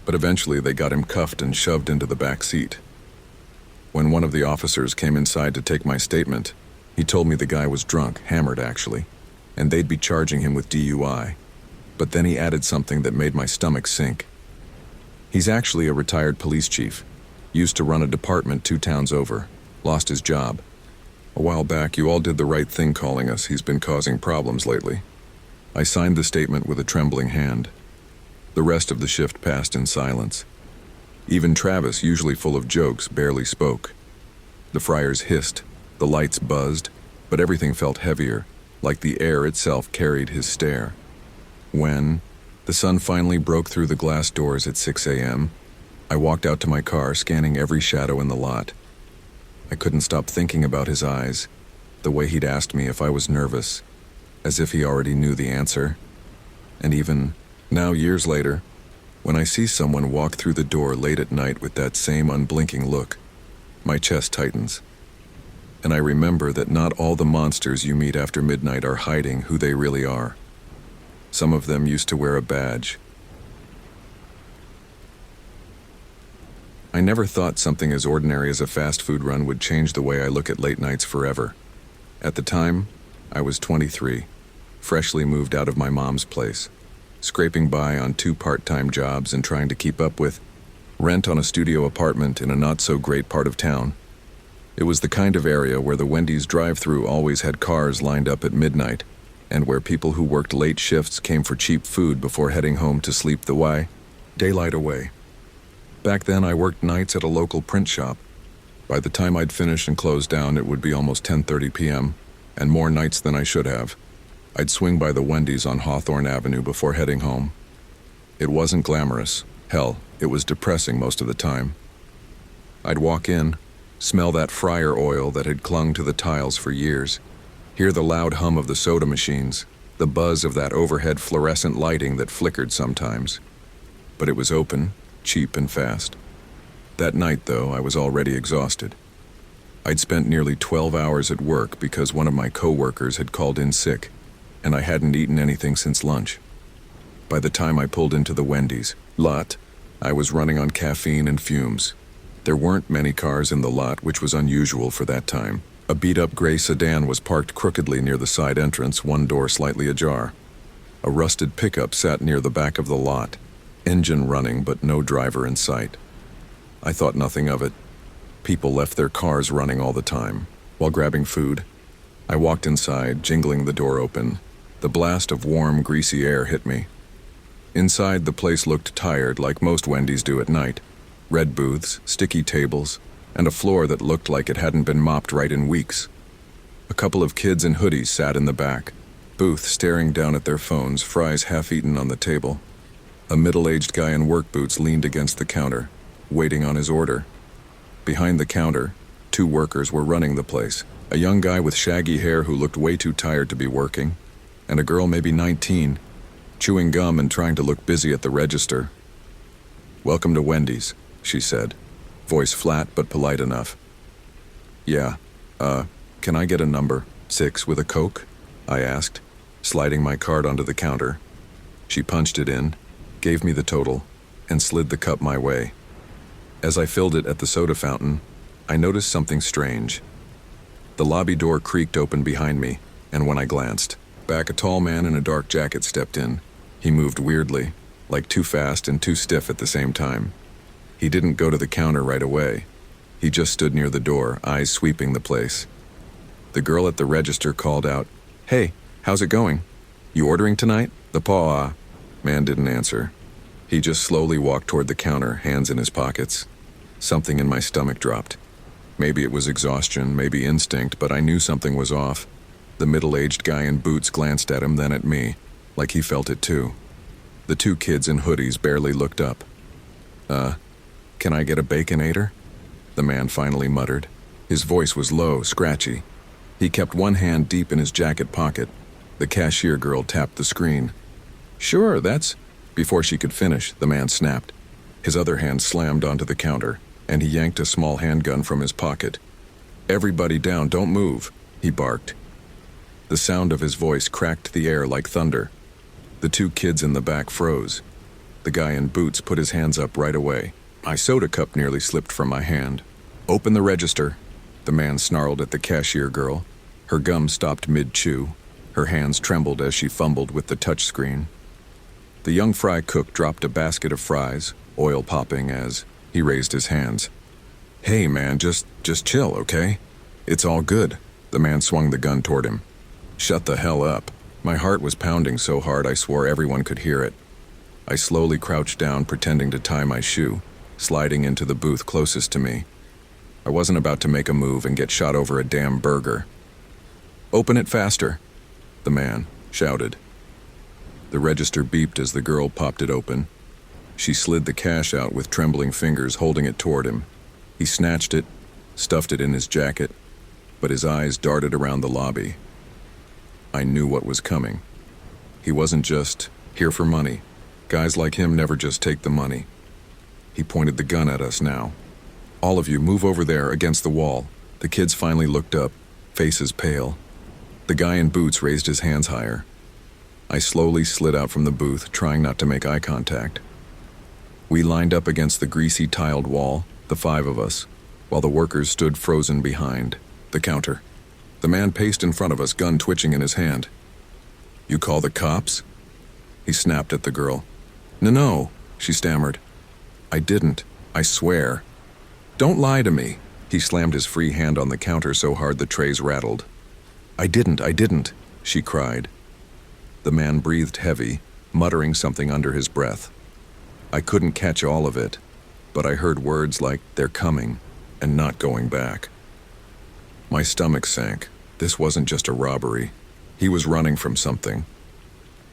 But eventually they got him cuffed and shoved into the back seat. When one of the officers came inside to take my statement, he told me the guy was drunk, hammered actually, and they'd be charging him with DUI. But then he added something that made my stomach sink. He's actually a retired police chief. Used to run a department 2 towns over. Lost his job. A while back, you all did the right thing calling us. He's been causing problems lately. I signed the statement with a trembling hand. The rest of the shift passed in silence. Even Travis, usually full of jokes, barely spoke. The friars hissed, the lights buzzed, but everything felt heavier, like the air itself carried his stare. When the sun finally broke through the glass doors at 6 a.m., I walked out to my car, scanning every shadow in the lot. I couldn't stop thinking about his eyes, the way he'd asked me if I was nervous, as if he already knew the answer. And even now, years later, when I see someone walk through the door late at night with that same unblinking look, my chest tightens. And I remember that not all the monsters you meet after midnight are hiding who they really are. Some of them used to wear a badge. I never thought something as ordinary as a fast food run would change the way I look at late nights forever. At the time, I was 23, freshly moved out of my mom's place, scraping by on 2 part-time jobs and trying to keep up with rent on a studio apartment in a not-so-great part of town. It was the kind of area where the Wendy's drive-thru always had cars lined up at midnight, and where people who worked late shifts came for cheap food before heading home to sleep the daylight away. Back then, I worked nights at a local print shop. By the time I'd finish and close down, it would be almost 10:30 p.m., and more nights than I should have. I'd swing by the Wendys on Hawthorne Avenue before heading home. It wasn't glamorous. Hell, it was depressing most of the time. I'd walk in, smell that fryer oil that had clung to the tiles for years, hear the loud hum of the soda machines, the buzz of that overhead fluorescent lighting that flickered sometimes. But it was open, cheap and fast. That night, though, I was already exhausted. I'd spent nearly 12 hours at work because one of my co-workers had called in sick, and I hadn't eaten anything since lunch. By the time I pulled into the Wendy's lot, I was running on caffeine and fumes. There weren't many cars in the lot, which was unusual for that time. A beat-up gray sedan was parked crookedly near the side entrance, one door slightly ajar. A rusted pickup sat near the back of the lot, engine running but no driver in sight. I thought nothing of it. People left their cars running all the time. While grabbing food, I walked inside, jingling the door open. The blast of warm, greasy air hit me. Inside, the place looked tired, like most Wendy's do at night. Red booths, sticky tables, and a floor that looked like it hadn't been mopped right in weeks. A couple of kids in hoodies sat in the back, booth staring down at their phones, fries half-eaten on the table. A middle-aged guy in work boots leaned against the counter, waiting on his order. Behind the counter, 2 workers were running the place. A young guy with shaggy hair who looked way too tired to be working, and a girl maybe 19, chewing gum and trying to look busy at the register. "Welcome to Wendy's," she said, voice flat but polite enough. "Yeah, can I get a number 6 with a Coke?" I asked, sliding my card onto the counter. She punched it in, gave me the total, and slid the cup my way. As I filled it at the soda fountain, I noticed something strange. The lobby door creaked open behind me, and when I glanced back, a tall man in a dark jacket stepped in. He moved weirdly, like too fast and too stiff at the same time. He didn't go to the counter right away. He just stood near the door, eyes sweeping the place. The girl at the register called out, "Hey, how's it going? You ordering tonight?" The man didn't answer. He just slowly walked toward the counter, hands in his pockets. Something in my stomach dropped. Maybe it was exhaustion, maybe instinct, but I knew something was off. The middle-aged guy in boots glanced at him, then at me, like he felt it too. The 2 kids in hoodies barely looked up. Can I get a Baconator?" the man finally muttered. His voice was low, scratchy. He kept one hand deep in his jacket pocket. The cashier girl tapped the screen. "Sure, that's..." Before she could finish, the man snapped. His other hand slammed onto the counter, and he yanked a small handgun from his pocket. "Everybody down, don't move," he barked. The sound of his voice cracked the air like thunder. The The two kids in the back froze. The guy in boots put his hands up right away. My soda cup nearly slipped from my hand. "Open the register," the man snarled at the cashier girl. Her gum stopped mid-chew. Her hands trembled as she fumbled with the touchscreen. The young fry cook dropped a basket of fries, oil popping as he raised his hands. "Hey man, just chill, okay? It's all good." The man swung the gun toward him. "Shut the hell up." My heart was pounding so hard I swore everyone could hear it. I slowly crouched down, pretending to tie my shoe, sliding into the booth closest to me. I wasn't about to make a move and get shot over a damn burger. "Open it faster," the man shouted. The register beeped as the girl popped it open. She slid the cash out with trembling fingers, holding it toward him. He snatched it, stuffed it in his jacket, but his eyes darted around the lobby. I knew what was coming. He wasn't just here for money. Guys like him never just take the money. He pointed the gun at us now. "All of you, move over there against the wall." The kids finally looked up, faces pale. The guy in boots raised his hands higher. I slowly slid out from the booth, trying not to make eye contact. We lined up against the greasy tiled wall, the five of us, while the workers stood frozen behind the counter. The man paced in front of us, gun twitching in his hand. "You call the cops?" He snapped at the girl. No, she stammered. "I didn't, I swear." "Don't lie to me." He slammed his free hand on the counter so hard the trays rattled. I didn't, she cried. The man breathed heavy, muttering something under his breath. I couldn't catch all of it, but I heard words like, "They're coming," and "not going back." My stomach sank. This wasn't just a robbery. He was running from something.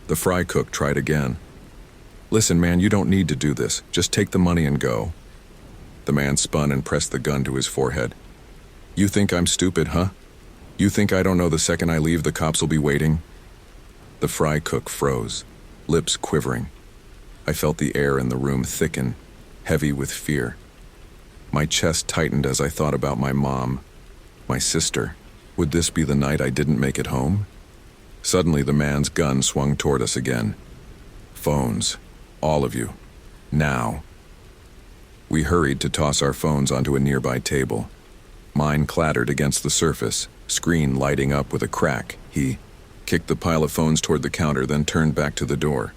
The fry cook tried again. "Listen, man, you don't need to do this. Just take the money and go." The man spun and pressed the gun to his forehead. "You think I'm stupid, huh? You think I don't know the second I leave the cops will be waiting?" The fry cook froze, lips quivering. I felt the air in the room thicken, heavy with fear. My chest tightened as I thought about my mom, my sister. Would this be the night I didn't make it home? Suddenly the man's gun swung toward us again. "Phones. All of you. Now." We hurried to toss our phones onto a nearby table. Mine clattered against the surface, screen lighting up with a crack. He kicked the pile of phones toward the counter, then turned back to the door.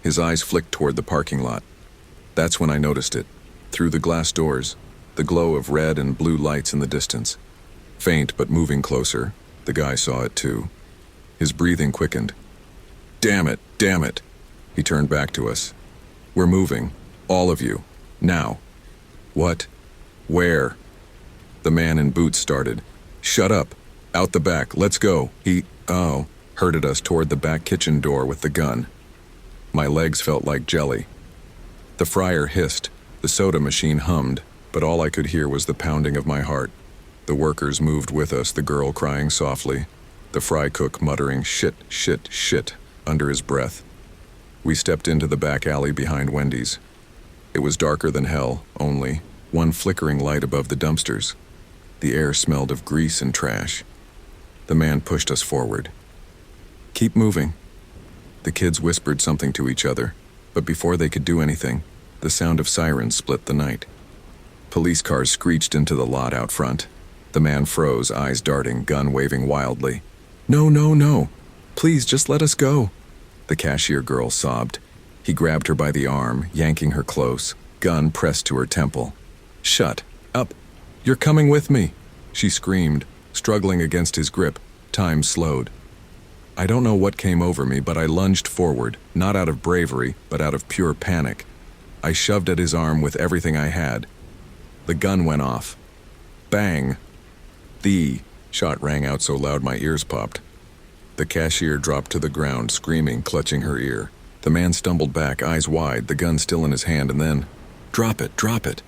His eyes flicked toward the parking lot. That's when I noticed it. Through the glass doors, the glow of red and blue lights in the distance. Faint but moving closer, the guy saw it too. His breathing quickened. Damn it. He turned back to us. "We're moving. All of you. Now." "What? Where?" The man in boots started. "Shut up. Out the back. Let's go." He herded us toward the back kitchen door with the gun. My legs felt like jelly. The fryer hissed. The soda machine hummed, but all I could hear was the pounding of my heart. The workers moved with us, the girl crying softly, the fry cook muttering shit under his breath. We stepped into the back alley behind Wendy's. It was darker than hell, only one flickering light above the dumpsters. The air smelled of grease and trash. The man pushed us forward. "Keep moving." The kids whispered something to each other, but before they could do anything, the sound of sirens split the night. Police cars screeched into the lot out front. The man froze, eyes darting, gun waving wildly. No. Please, just let us go." The cashier girl sobbed. He grabbed her by the arm, yanking her close, gun pressed to her temple. "Shut up. You're coming with me," she screamed, struggling against his grip. Time slowed. I don't know what came over me, but I lunged forward, not out of bravery, but out of pure panic. I shoved at his arm with everything I had. The gun went off. Bang! The shot rang out so loud my ears popped. The cashier dropped to the ground, screaming, clutching her ear. The man stumbled back, eyes wide, the gun still in his hand, and then, Drop it.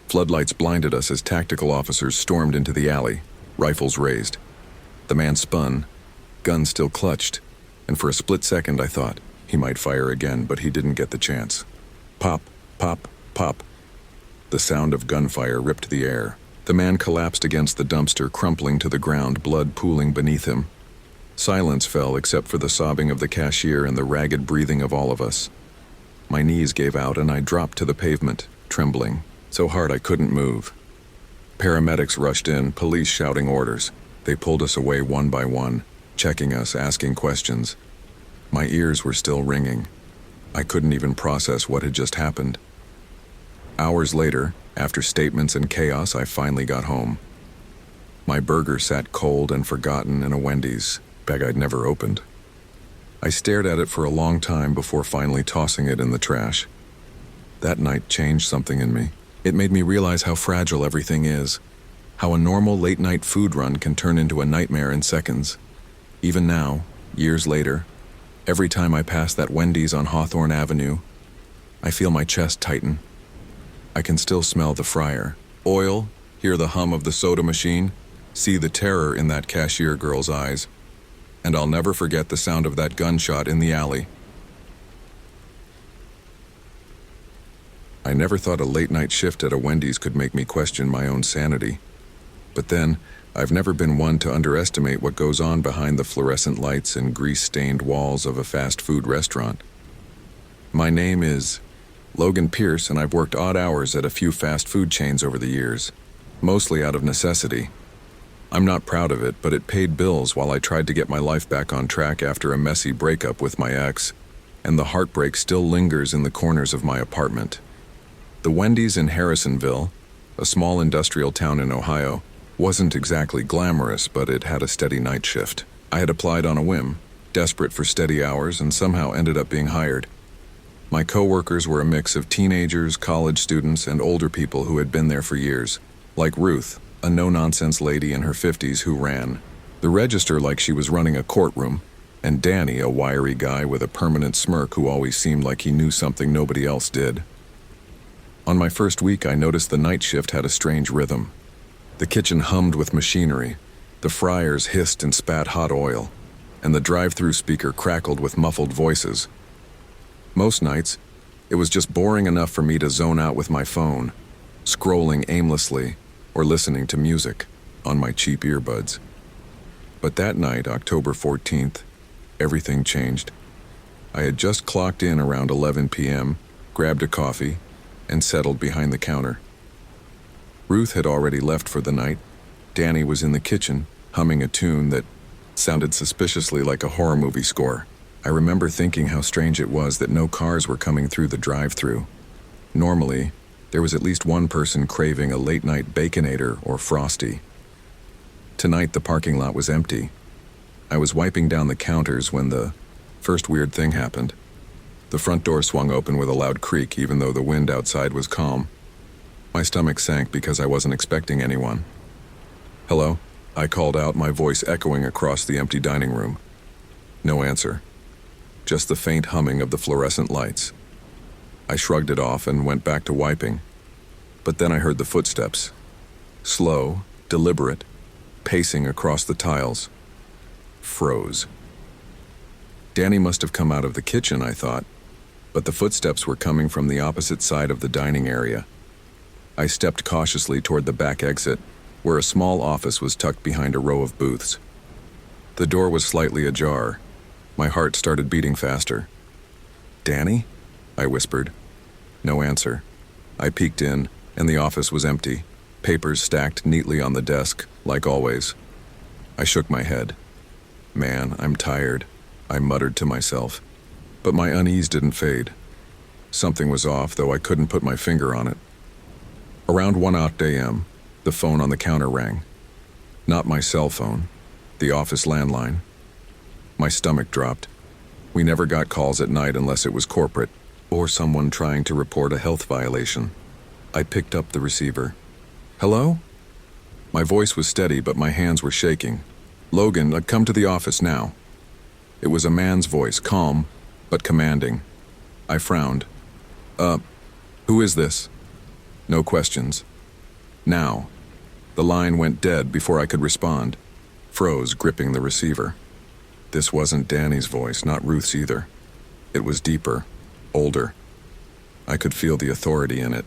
Floodlights blinded us as tactical officers stormed into the alley, rifles raised. The man spun, gun still clutched, and for a split second I thought he might fire again, but he didn't get the chance. Pop, pop, pop. The sound of gunfire ripped the air. The man collapsed against the dumpster, crumpling to the ground, blood pooling beneath him. Silence fell except for the sobbing of the cashier and the ragged breathing of all of us. My knees gave out and I dropped to the pavement, trembling, so hard I couldn't move. Paramedics rushed in, police shouting orders. They pulled us away one by one, checking us, asking questions. My ears were still ringing. I couldn't even process what had just happened. Hours later, after statements and chaos, I finally got home. My burger sat cold and forgotten in a Wendy's, bag I'd never opened. I stared at it for a long time before finally tossing it in the trash. That night changed something in me. It made me realize how fragile everything is, how a normal late-night food run can turn into a nightmare in seconds. Even now, years later, every time I pass that Wendy's on Hawthorne Avenue, I feel my chest tighten. I can still smell the fryer, oil, hear the hum of the soda machine, see the terror in that cashier girl's eyes, and I'll never forget the sound of that gunshot in the alley. I never thought a late-night shift at a Wendy's could make me question my own sanity. But then, I've never been one to underestimate what goes on behind the fluorescent lights and grease-stained walls of a fast food restaurant. My name is Logan Pierce, and I've worked odd hours at a few fast food chains over the years, mostly out of necessity. I'm not proud of it, but it paid bills while I tried to get my life back on track after a messy breakup with my ex, and the heartbreak still lingers in the corners of my apartment. The Wendy's in Harrisonville, a small industrial town in Ohio, wasn't exactly glamorous, but it had a steady night shift. I had applied on a whim, desperate for steady hours, and somehow ended up being hired. My co-workers were a mix of teenagers, college students, and older people who had been there for years, like Ruth, a no-nonsense lady in her 50s who ran the register like she was running a courtroom, and Danny, a wiry guy with a permanent smirk who always seemed like he knew something nobody else did. On my first week, I noticed the night shift had a strange rhythm. The kitchen hummed with machinery, the fryers hissed and spat hot oil, and the drive-through speaker crackled with muffled voices. Most nights, it was just boring enough for me to zone out with my phone, scrolling aimlessly or listening to music on my cheap earbuds. But that night, October 14th, everything changed. I had just clocked in around 11 p.m., grabbed a coffee, and settled behind the counter. Ruth had already left for the night. Danny was in the kitchen, humming a tune that sounded suspiciously like a horror movie score. I remember thinking how strange it was that no cars were coming through the drive-thru. Normally, there was at least one person craving a late-night Baconator or Frosty. Tonight, the parking lot was empty. I was wiping down the counters when the first weird thing happened. The front door swung open with a loud creak, even though the wind outside was calm. My stomach sank because I wasn't expecting anyone. "Hello?" I called out, my voice echoing across the empty dining room. No answer. Just the faint humming of the fluorescent lights. I shrugged it off and went back to wiping. But then I heard the footsteps. Slow, deliberate, pacing across the tiles. Froze. Danny must have come out of the kitchen, I thought, but the footsteps were coming from the opposite side of the dining area. I stepped cautiously toward the back exit, where a small office was tucked behind a row of booths. The door was slightly ajar. My heart started beating faster. "Danny?" I whispered. No answer. I peeked in, and the office was empty, papers stacked neatly on the desk, like always. I shook my head. "Man, I'm tired," I muttered to myself. But my unease didn't fade. Something was off, though I couldn't put my finger on it. Around 1 a.m., the phone on the counter rang. Not my cell phone, the office landline. My stomach dropped. We never got calls at night unless it was corporate, or someone trying to report a health violation. I picked up the receiver. "Hello?" My voice was steady, but my hands were shaking. "Logan, come to the office now." It was a man's voice, calm, but commanding. I frowned. Who is this?" No questions. "Now." The line went dead before I could respond. Froze, gripping the receiver. This wasn't Danny's voice, not Ruth's either. It was deeper, older. I could feel the authority in it,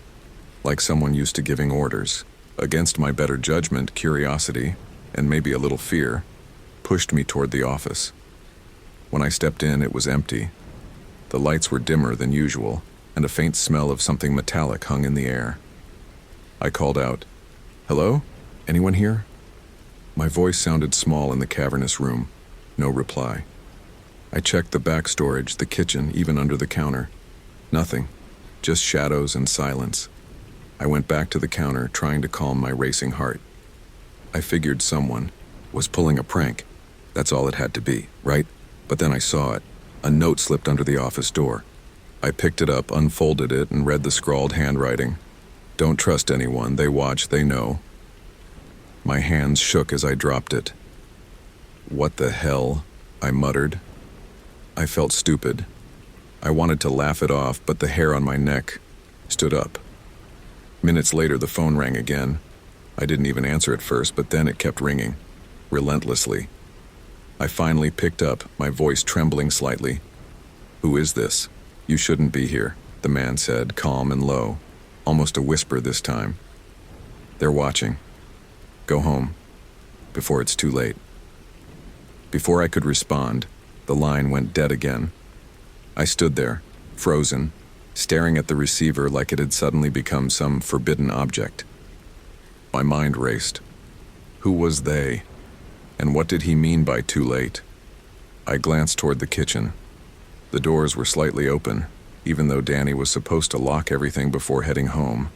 like someone used to giving orders, against my better judgment, curiosity, and maybe a little fear, pushed me toward the office. When I stepped in, it was empty. The lights were dimmer than usual, and a faint smell of something metallic hung in the air. I called out, "Hello? Anyone here?" My voice sounded small in the cavernous room. No reply. I checked the back storage, the kitchen, even under the counter. Nothing. Just shadows and silence. I went back to the counter, trying to calm my racing heart. I figured someone was pulling a prank. That's all it had to be, right? But then I saw it. A note slipped under the office door. I picked it up, unfolded it, and read the scrawled handwriting. "Don't trust anyone. They watch, they know." My hands shook as I dropped it. "What the hell?" I muttered. I felt stupid. I wanted to laugh it off, but the hair on my neck stood up. Minutes later, the phone rang again. I didn't even answer at first, but then it kept ringing, relentlessly. I finally picked up, my voice trembling slightly. "Who is this?" "You shouldn't be here," the man said, calm and low, almost a whisper this time. "They're watching. Go home, before it's too late." Before I could respond, the line went dead again. I stood there, frozen, staring at the receiver like it had suddenly become some forbidden object. My mind raced. Who was they? And what did he mean by too late? I glanced toward the kitchen. The doors were slightly open, even though Danny was supposed to lock everything before heading home.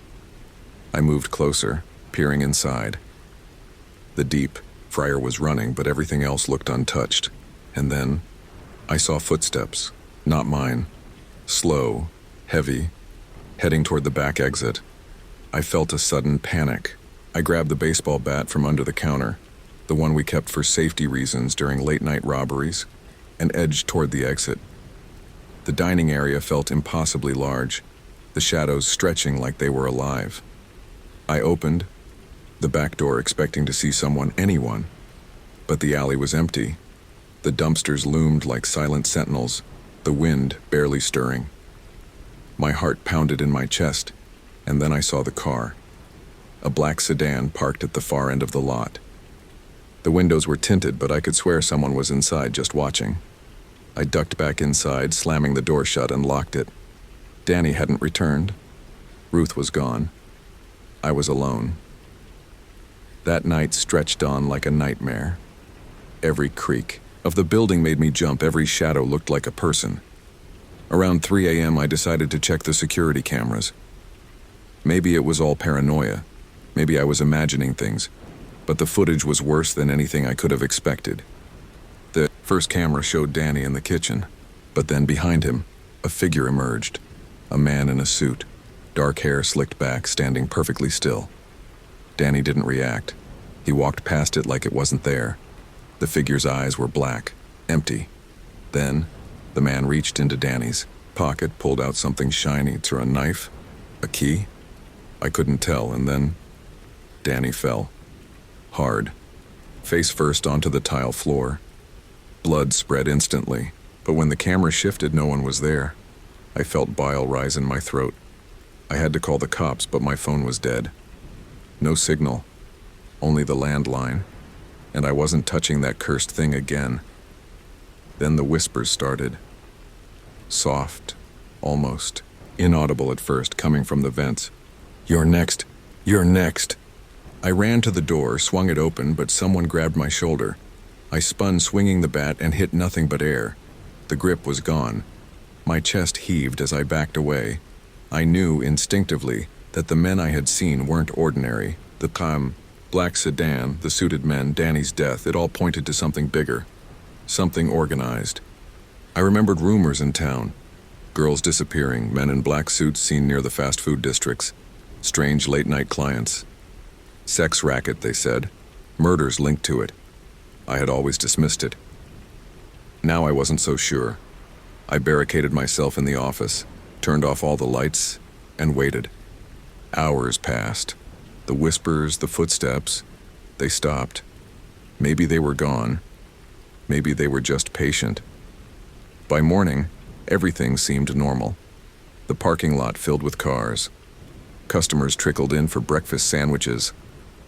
I moved closer, peering inside. The deep fryer was running, but everything else looked untouched. And then I saw footsteps, not mine, slow, heavy, heading toward the back exit. I felt a sudden panic. I grabbed the baseball bat from under the counter, the one we kept for safety reasons during late-night robberies, and edged toward the exit. The dining area felt impossibly large, the shadows stretching like they were alive. I opened the back door expecting to see someone, anyone, but the alley was empty. The dumpsters loomed like silent sentinels, the wind barely stirring. My heart pounded in my chest, and then I saw the car. A black sedan parked at the far end of the lot. The windows were tinted, but I could swear someone was inside just watching. I ducked back inside, slamming the door shut, and locked it. Danny hadn't returned. Ruth was gone. I was alone. That night stretched on like a nightmare. Every creak of the building made me jump. Every shadow looked like a person. Around 3 a.m., I decided to check the security cameras. Maybe it was all paranoia. Maybe I was imagining things. But the footage was worse than anything I could have expected. The first camera showed Danny in the kitchen, but then behind him, a figure emerged. A man in a suit, dark hair slicked back, standing perfectly still. Danny didn't react. He walked past it like it wasn't there. The figure's eyes were black, empty. Then, the man reached into Danny's pocket, pulled out something shiny. Through a knife? A key? I couldn't tell, and then Danny fell. Hard. Face first onto the tile floor. Blood spread instantly, but when the camera shifted, no one was there. I felt bile rise in my throat. I had to call the cops, but my phone was dead. No signal. Only the landline. And I wasn't touching that cursed thing again. Then the whispers started. Soft, almost inaudible at first, coming from the vents. "You're next. You're next." I ran to the door, swung it open, but someone grabbed my shoulder. I spun, swinging the bat, and hit nothing but air. The grip was gone. My chest heaved as I backed away. I knew instinctively that the men I had seen weren't ordinary. The calm, black sedan, the suited men, Danny's death, it all pointed to something bigger. Something organized. I remembered rumors in town. Girls disappearing, men in black suits seen near the fast food districts. Strange late-night clients. Sex racket, they said. Murders linked to it. I had always dismissed it. Now I wasn't so sure. I barricaded myself in the office, turned off all the lights, and waited. Hours passed. The whispers, the footsteps, they stopped. Maybe they were gone. Maybe they were just patient. By morning, everything seemed normal. The parking lot filled with cars. Customers trickled in for breakfast sandwiches.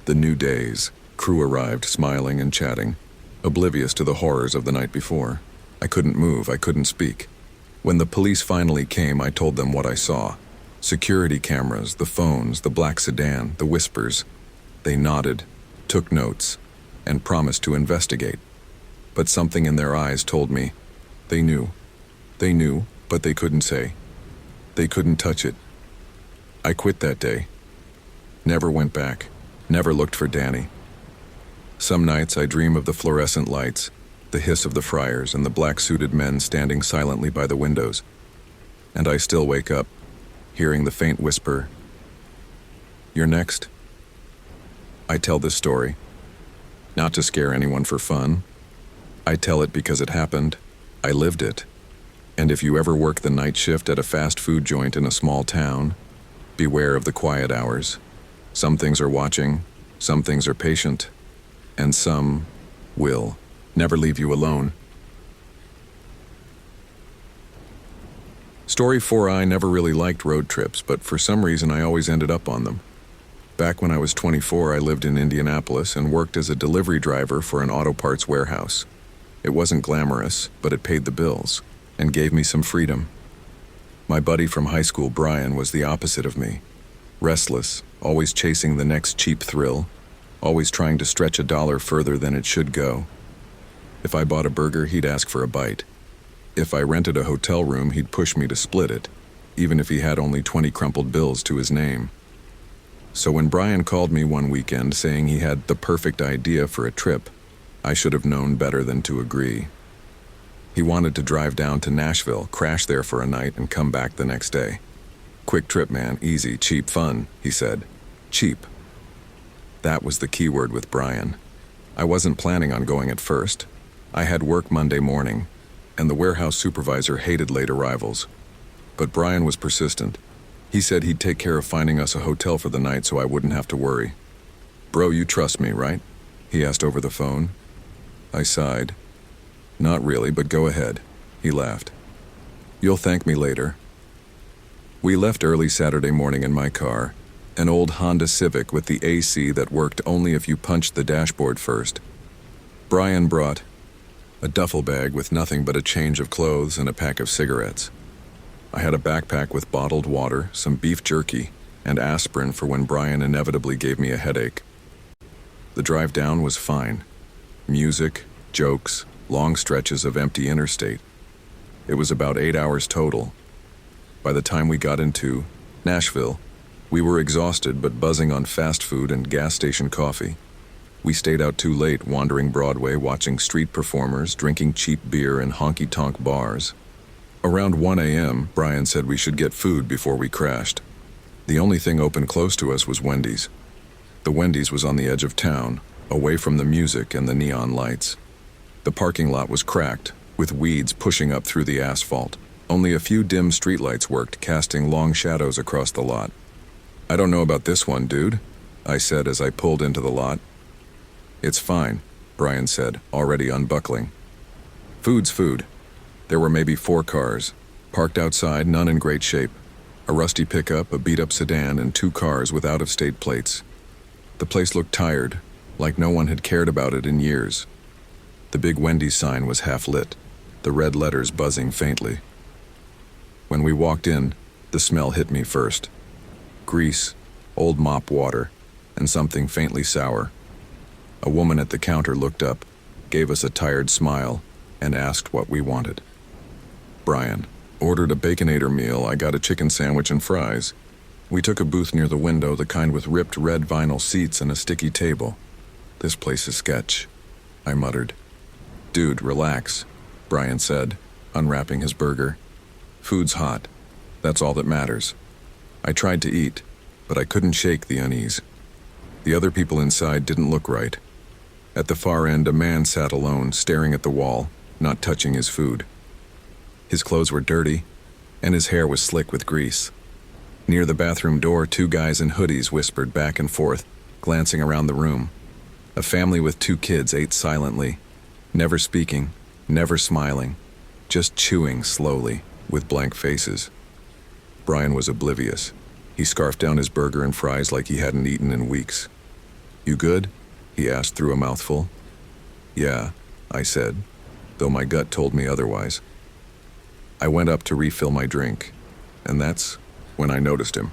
The new days. Crew arrived, smiling and chatting. oblivious to the horrors of the night before. I couldn't move, I couldn't speak. When the police finally came, I told them what I saw. Security cameras, the phones, the black sedan, the whispers. They nodded, took notes, and promised to investigate. But something in their eyes told me they knew. They knew, but they couldn't say. They couldn't touch it. I quit that day. Never went back. Never looked for Danny. Some nights I dream of the fluorescent lights, the hiss of the friars, and the black-suited men standing silently by the windows. And I still wake up, hearing the faint whisper, "You're next." I tell this story, not to scare anyone for fun. I tell it because it happened. I lived it. And if you ever work the night shift at a fast food joint in a small town, beware of the quiet hours. Some things are watching, some things are patient, and some will never leave you alone. Story 4. I never really liked road trips, but for some reason I always ended up on them. Back when I was 24, I lived in Indianapolis and worked as a delivery driver for an auto parts warehouse. It wasn't glamorous, but it paid the bills and gave me some freedom. My buddy from high school, Brian, was the opposite of me. Restless, always chasing the next cheap thrill, always trying to stretch a dollar further than it should go. If I bought a burger, he'd ask for a bite. If I rented a hotel room, he'd push me to split it, even if he had only 20 crumpled bills to his name. So when Brian called me one weekend saying he had the perfect idea for a trip, I should have known better than to agree. He wanted to drive down to Nashville, crash there for a night, and come back the next day. "Quick trip, man, easy, cheap, fun," he said. Cheap. That was the key word with Brian. I wasn't planning on going at first. I had work Monday morning, and the warehouse supervisor hated late arrivals. But Brian was persistent. He said he'd take care of finding us a hotel for the night so I wouldn't have to worry. "Bro, you trust me, right?" he asked over the phone. I sighed. "Not really, but go ahead." He laughed. "You'll thank me later." We left early Saturday morning in my car, an old Honda Civic with the AC that worked only if you punched the dashboard first. Brian brought a duffel bag with nothing but a change of clothes and a pack of cigarettes. I had a backpack with bottled water, some beef jerky, and aspirin for when Brian inevitably gave me a headache. The drive down was fine. Music, jokes, long stretches of empty interstate. It was about 8 hours total. By the time we got into Nashville, we were exhausted but buzzing on fast food and gas station coffee. We stayed out too late, wandering Broadway, watching street performers, drinking cheap beer in honky-tonk bars. Around 1 a.m., Brian said we should get food before we crashed. The only thing open close to us was Wendy's. The Wendys was on the edge of town, away from the music and the neon lights. The parking lot was cracked, with weeds pushing up through the asphalt. Only a few dim streetlights worked, casting long shadows across the lot. "I don't know about this one, dude," I said as I pulled into the lot. "It's fine," Brian said, already unbuckling. "Food's food." There were maybe 4 cars, parked outside, none in great shape. A rusty pickup, a beat-up sedan, and 2 cars with out-of-state plates. The place looked tired, like no one had cared about it in years. The big Wendy's sign was half lit, the red letters buzzing faintly. When we walked in, the smell hit me first. Grease, old mop water, and something faintly sour. A woman at the counter looked up, gave us a tired smile, and asked what we wanted. Brian ordered a Baconator meal. I got a chicken sandwich and fries. We took a booth near the window, the kind with ripped red vinyl seats and a sticky table. "This place is sketch," I muttered. "Dude, relax," Brian said, unwrapping his burger. "Food's hot. That's all that matters." I tried to eat, but I couldn't shake the unease. The other people inside didn't look right. At the far end, a man sat alone, staring at the wall, not touching his food. His clothes were dirty, and his hair was slick with grease. Near the bathroom door, 2 guys in hoodies whispered back and forth, glancing around the room. A family with 2 kids ate silently, never speaking, never smiling, just chewing slowly, with blank faces. Brian was oblivious. He scarfed down his burger and fries like he hadn't eaten in weeks. "You good?" he asked through a mouthful. "Yeah," I said, though my gut told me otherwise. I went up to refill my drink, and that's when I noticed him.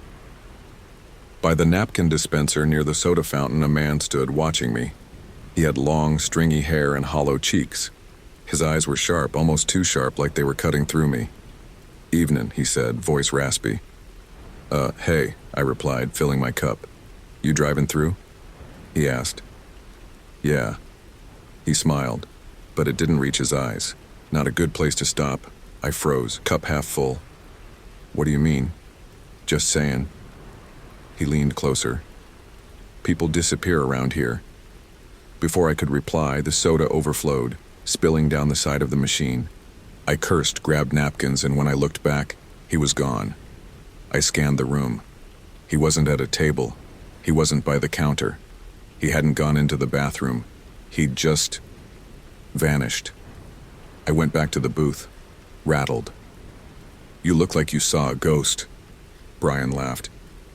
By the napkin dispenser near the soda fountain, a man stood watching me. He had long, stringy hair and hollow cheeks. His eyes were sharp, almost too sharp, like they were cutting through me. "Evenin'," he said, voice raspy. Hey," I replied, filling my cup. "You driving through?" he asked. "Yeah." He smiled, but it didn't reach his eyes. "Not a good place to stop." I froze, cup half full. "What do you mean?" "Just saying." He leaned closer. "People disappear around here." Before I could reply, the soda overflowed, spilling down the side of the machine. I cursed, grabbed napkins, and when I looked back, he was gone. I scanned the room. He wasn't at a table. He wasn't by the counter. He hadn't gone into the bathroom. He'd just vanished. I went back to the booth, rattled. "You look like you saw a ghost." Brian laughed.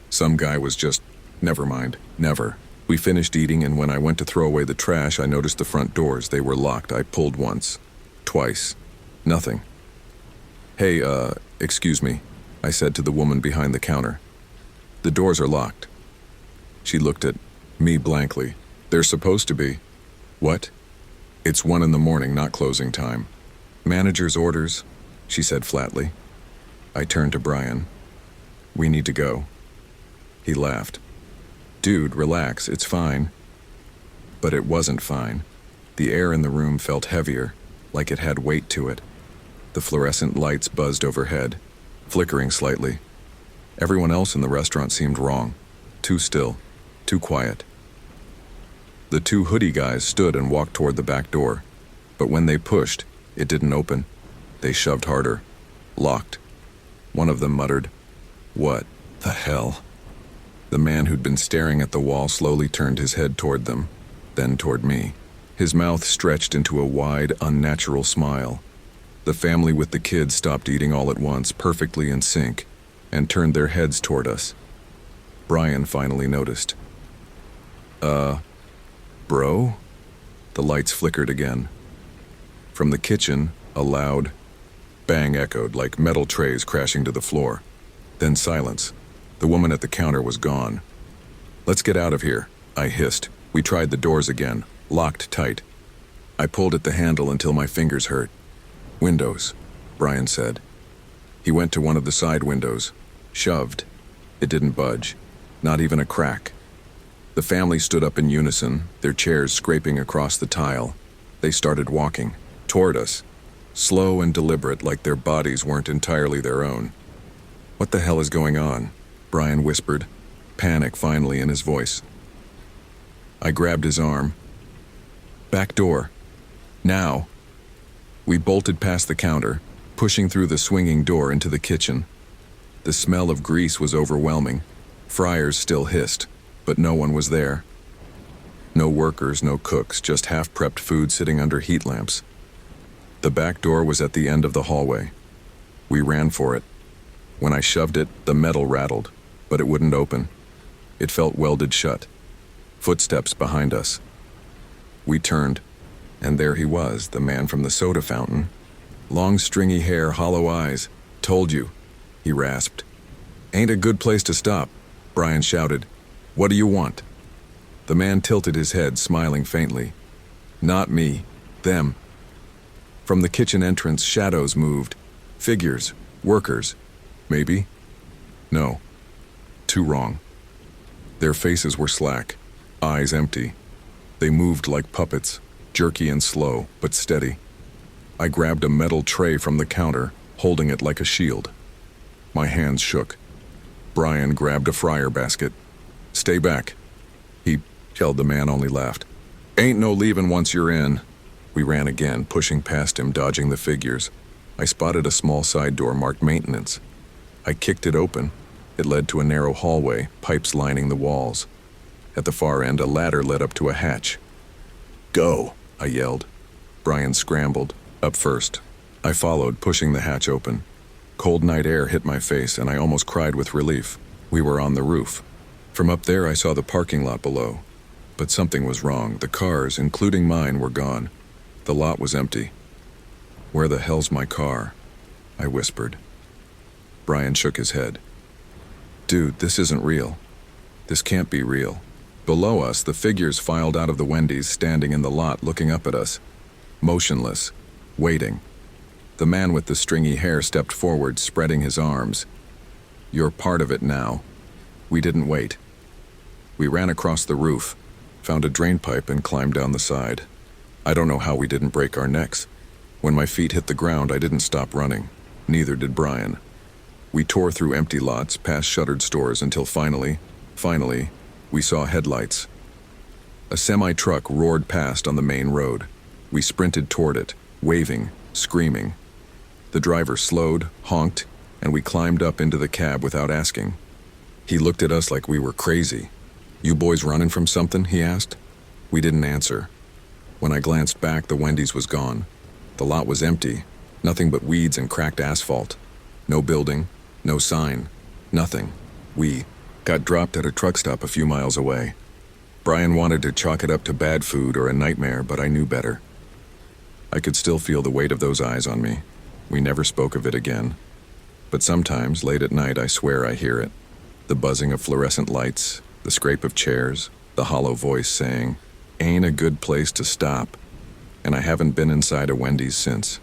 "Some guy was just, never mind, never." We finished eating, and when I went to throw away the trash, I noticed the front doors. They were locked. I pulled once, twice. Nothing. "Hey, excuse me," I said to the woman behind the counter. "The doors are locked." She looked at me blankly. "They're supposed to be." "What?" "It's 1 a.m, not closing time." "Manager's orders," she said flatly. I turned to Brian. "We need to go." He laughed. "Dude, relax, it's fine." But it wasn't fine. The air in the room felt heavier, like it had weight to it. The fluorescent lights buzzed overhead, flickering slightly. Everyone else in the restaurant seemed wrong. Too still, too quiet. The 2 hoodie guys stood and walked toward the back door, but when they pushed, it didn't open. They shoved harder. Locked. One of them muttered, "What the hell?" The man who'd been staring at the wall slowly turned his head toward them, then toward me. His mouth stretched into a wide, unnatural smile. The family with the kids stopped eating all at once, perfectly in sync, and turned their heads toward us. Brian finally noticed. Bro?" The lights flickered again. From the kitchen, a loud bang echoed like metal trays crashing to the floor. Then silence. The woman at the counter was gone. "Let's get out of here," I hissed. We tried the doors again, locked tight. I pulled at the handle until my fingers hurt. "Windows," Brian said. He went to one of the side windows, shoved. It didn't budge, not even a crack. The family stood up in unison, their chairs scraping across the tile. They started walking, toward us, slow and deliberate, like their bodies weren't entirely their own. "What the hell is going on?" Brian whispered, panic finally in his voice. I grabbed his arm. "Back door. Now." We bolted past the counter, pushing through the swinging door into the kitchen. The smell of grease was overwhelming. Fryers still hissed, but no one was there. No workers, no cooks, just half-prepped food sitting under heat lamps. The back door was at the end of the hallway. We ran for it. When I shoved it, the metal rattled, but it wouldn't open. It felt welded shut. Footsteps behind us. We turned, and there he was, the man from the soda fountain. Long stringy hair, hollow eyes. "Told you," he rasped. "Ain't a good place to stop," Brian shouted. "What do you want?" The man tilted his head, smiling faintly. "Not me. Them." From the kitchen entrance, shadows moved. Figures. Workers. Maybe? No. Too wrong. Their faces were slack, eyes empty. They moved like puppets, jerky and slow, but steady. I grabbed a metal tray from the counter, holding it like a shield. My hands shook. Brian grabbed a fryer basket. "Stay back," he yelled. The man only laughed. "Ain't no leaving once you're in." We ran again, pushing past him, dodging the figures. I spotted a small side door marked maintenance. I kicked it open. It led to a narrow hallway, pipes lining the walls. At the far end, a ladder led up to a hatch. "Go," I yelled. Brian scrambled, up first. I followed, pushing the hatch open. Cold night air hit my face, and I almost cried with relief. We were on the roof. From up there, I saw the parking lot below. But something was wrong. The cars, including mine, were gone. The lot was empty. "Where the hell's my car?" I whispered. Brian shook his head. "Dude, this isn't real. This can't be real." Below us, the figures filed out of the Wendys, standing in the lot looking up at us. Motionless. Waiting. The man with the stringy hair stepped forward, spreading his arms. "You're part of it now." We didn't wait. We ran across the roof, found a drain pipe, and climbed down the side. I don't know how we didn't break our necks. When my feet hit the ground, I didn't stop running. Neither did Brian. We tore through empty lots, past shuttered stores, until finally, we saw headlights. A semi-truck roared past on the main road. We sprinted toward it, waving, screaming. The driver slowed, honked, and we climbed up into the cab without asking. He looked at us like we were crazy. "You boys running from something?" he asked. We didn't answer. When I glanced back, the Wendy's was gone. The lot was empty, nothing but weeds and cracked asphalt. No building, no sign, nothing. We got dropped at a truck stop a few miles away. Brian wanted to chalk it up to bad food or a nightmare, but I knew better. I could still feel the weight of those eyes on me. We never spoke of it again. But sometimes, late at night, I swear I hear it. The buzzing of fluorescent lights, the scrape of chairs, the hollow voice saying, "Ain't a good place to stop." And I haven't been inside a Wendy's since.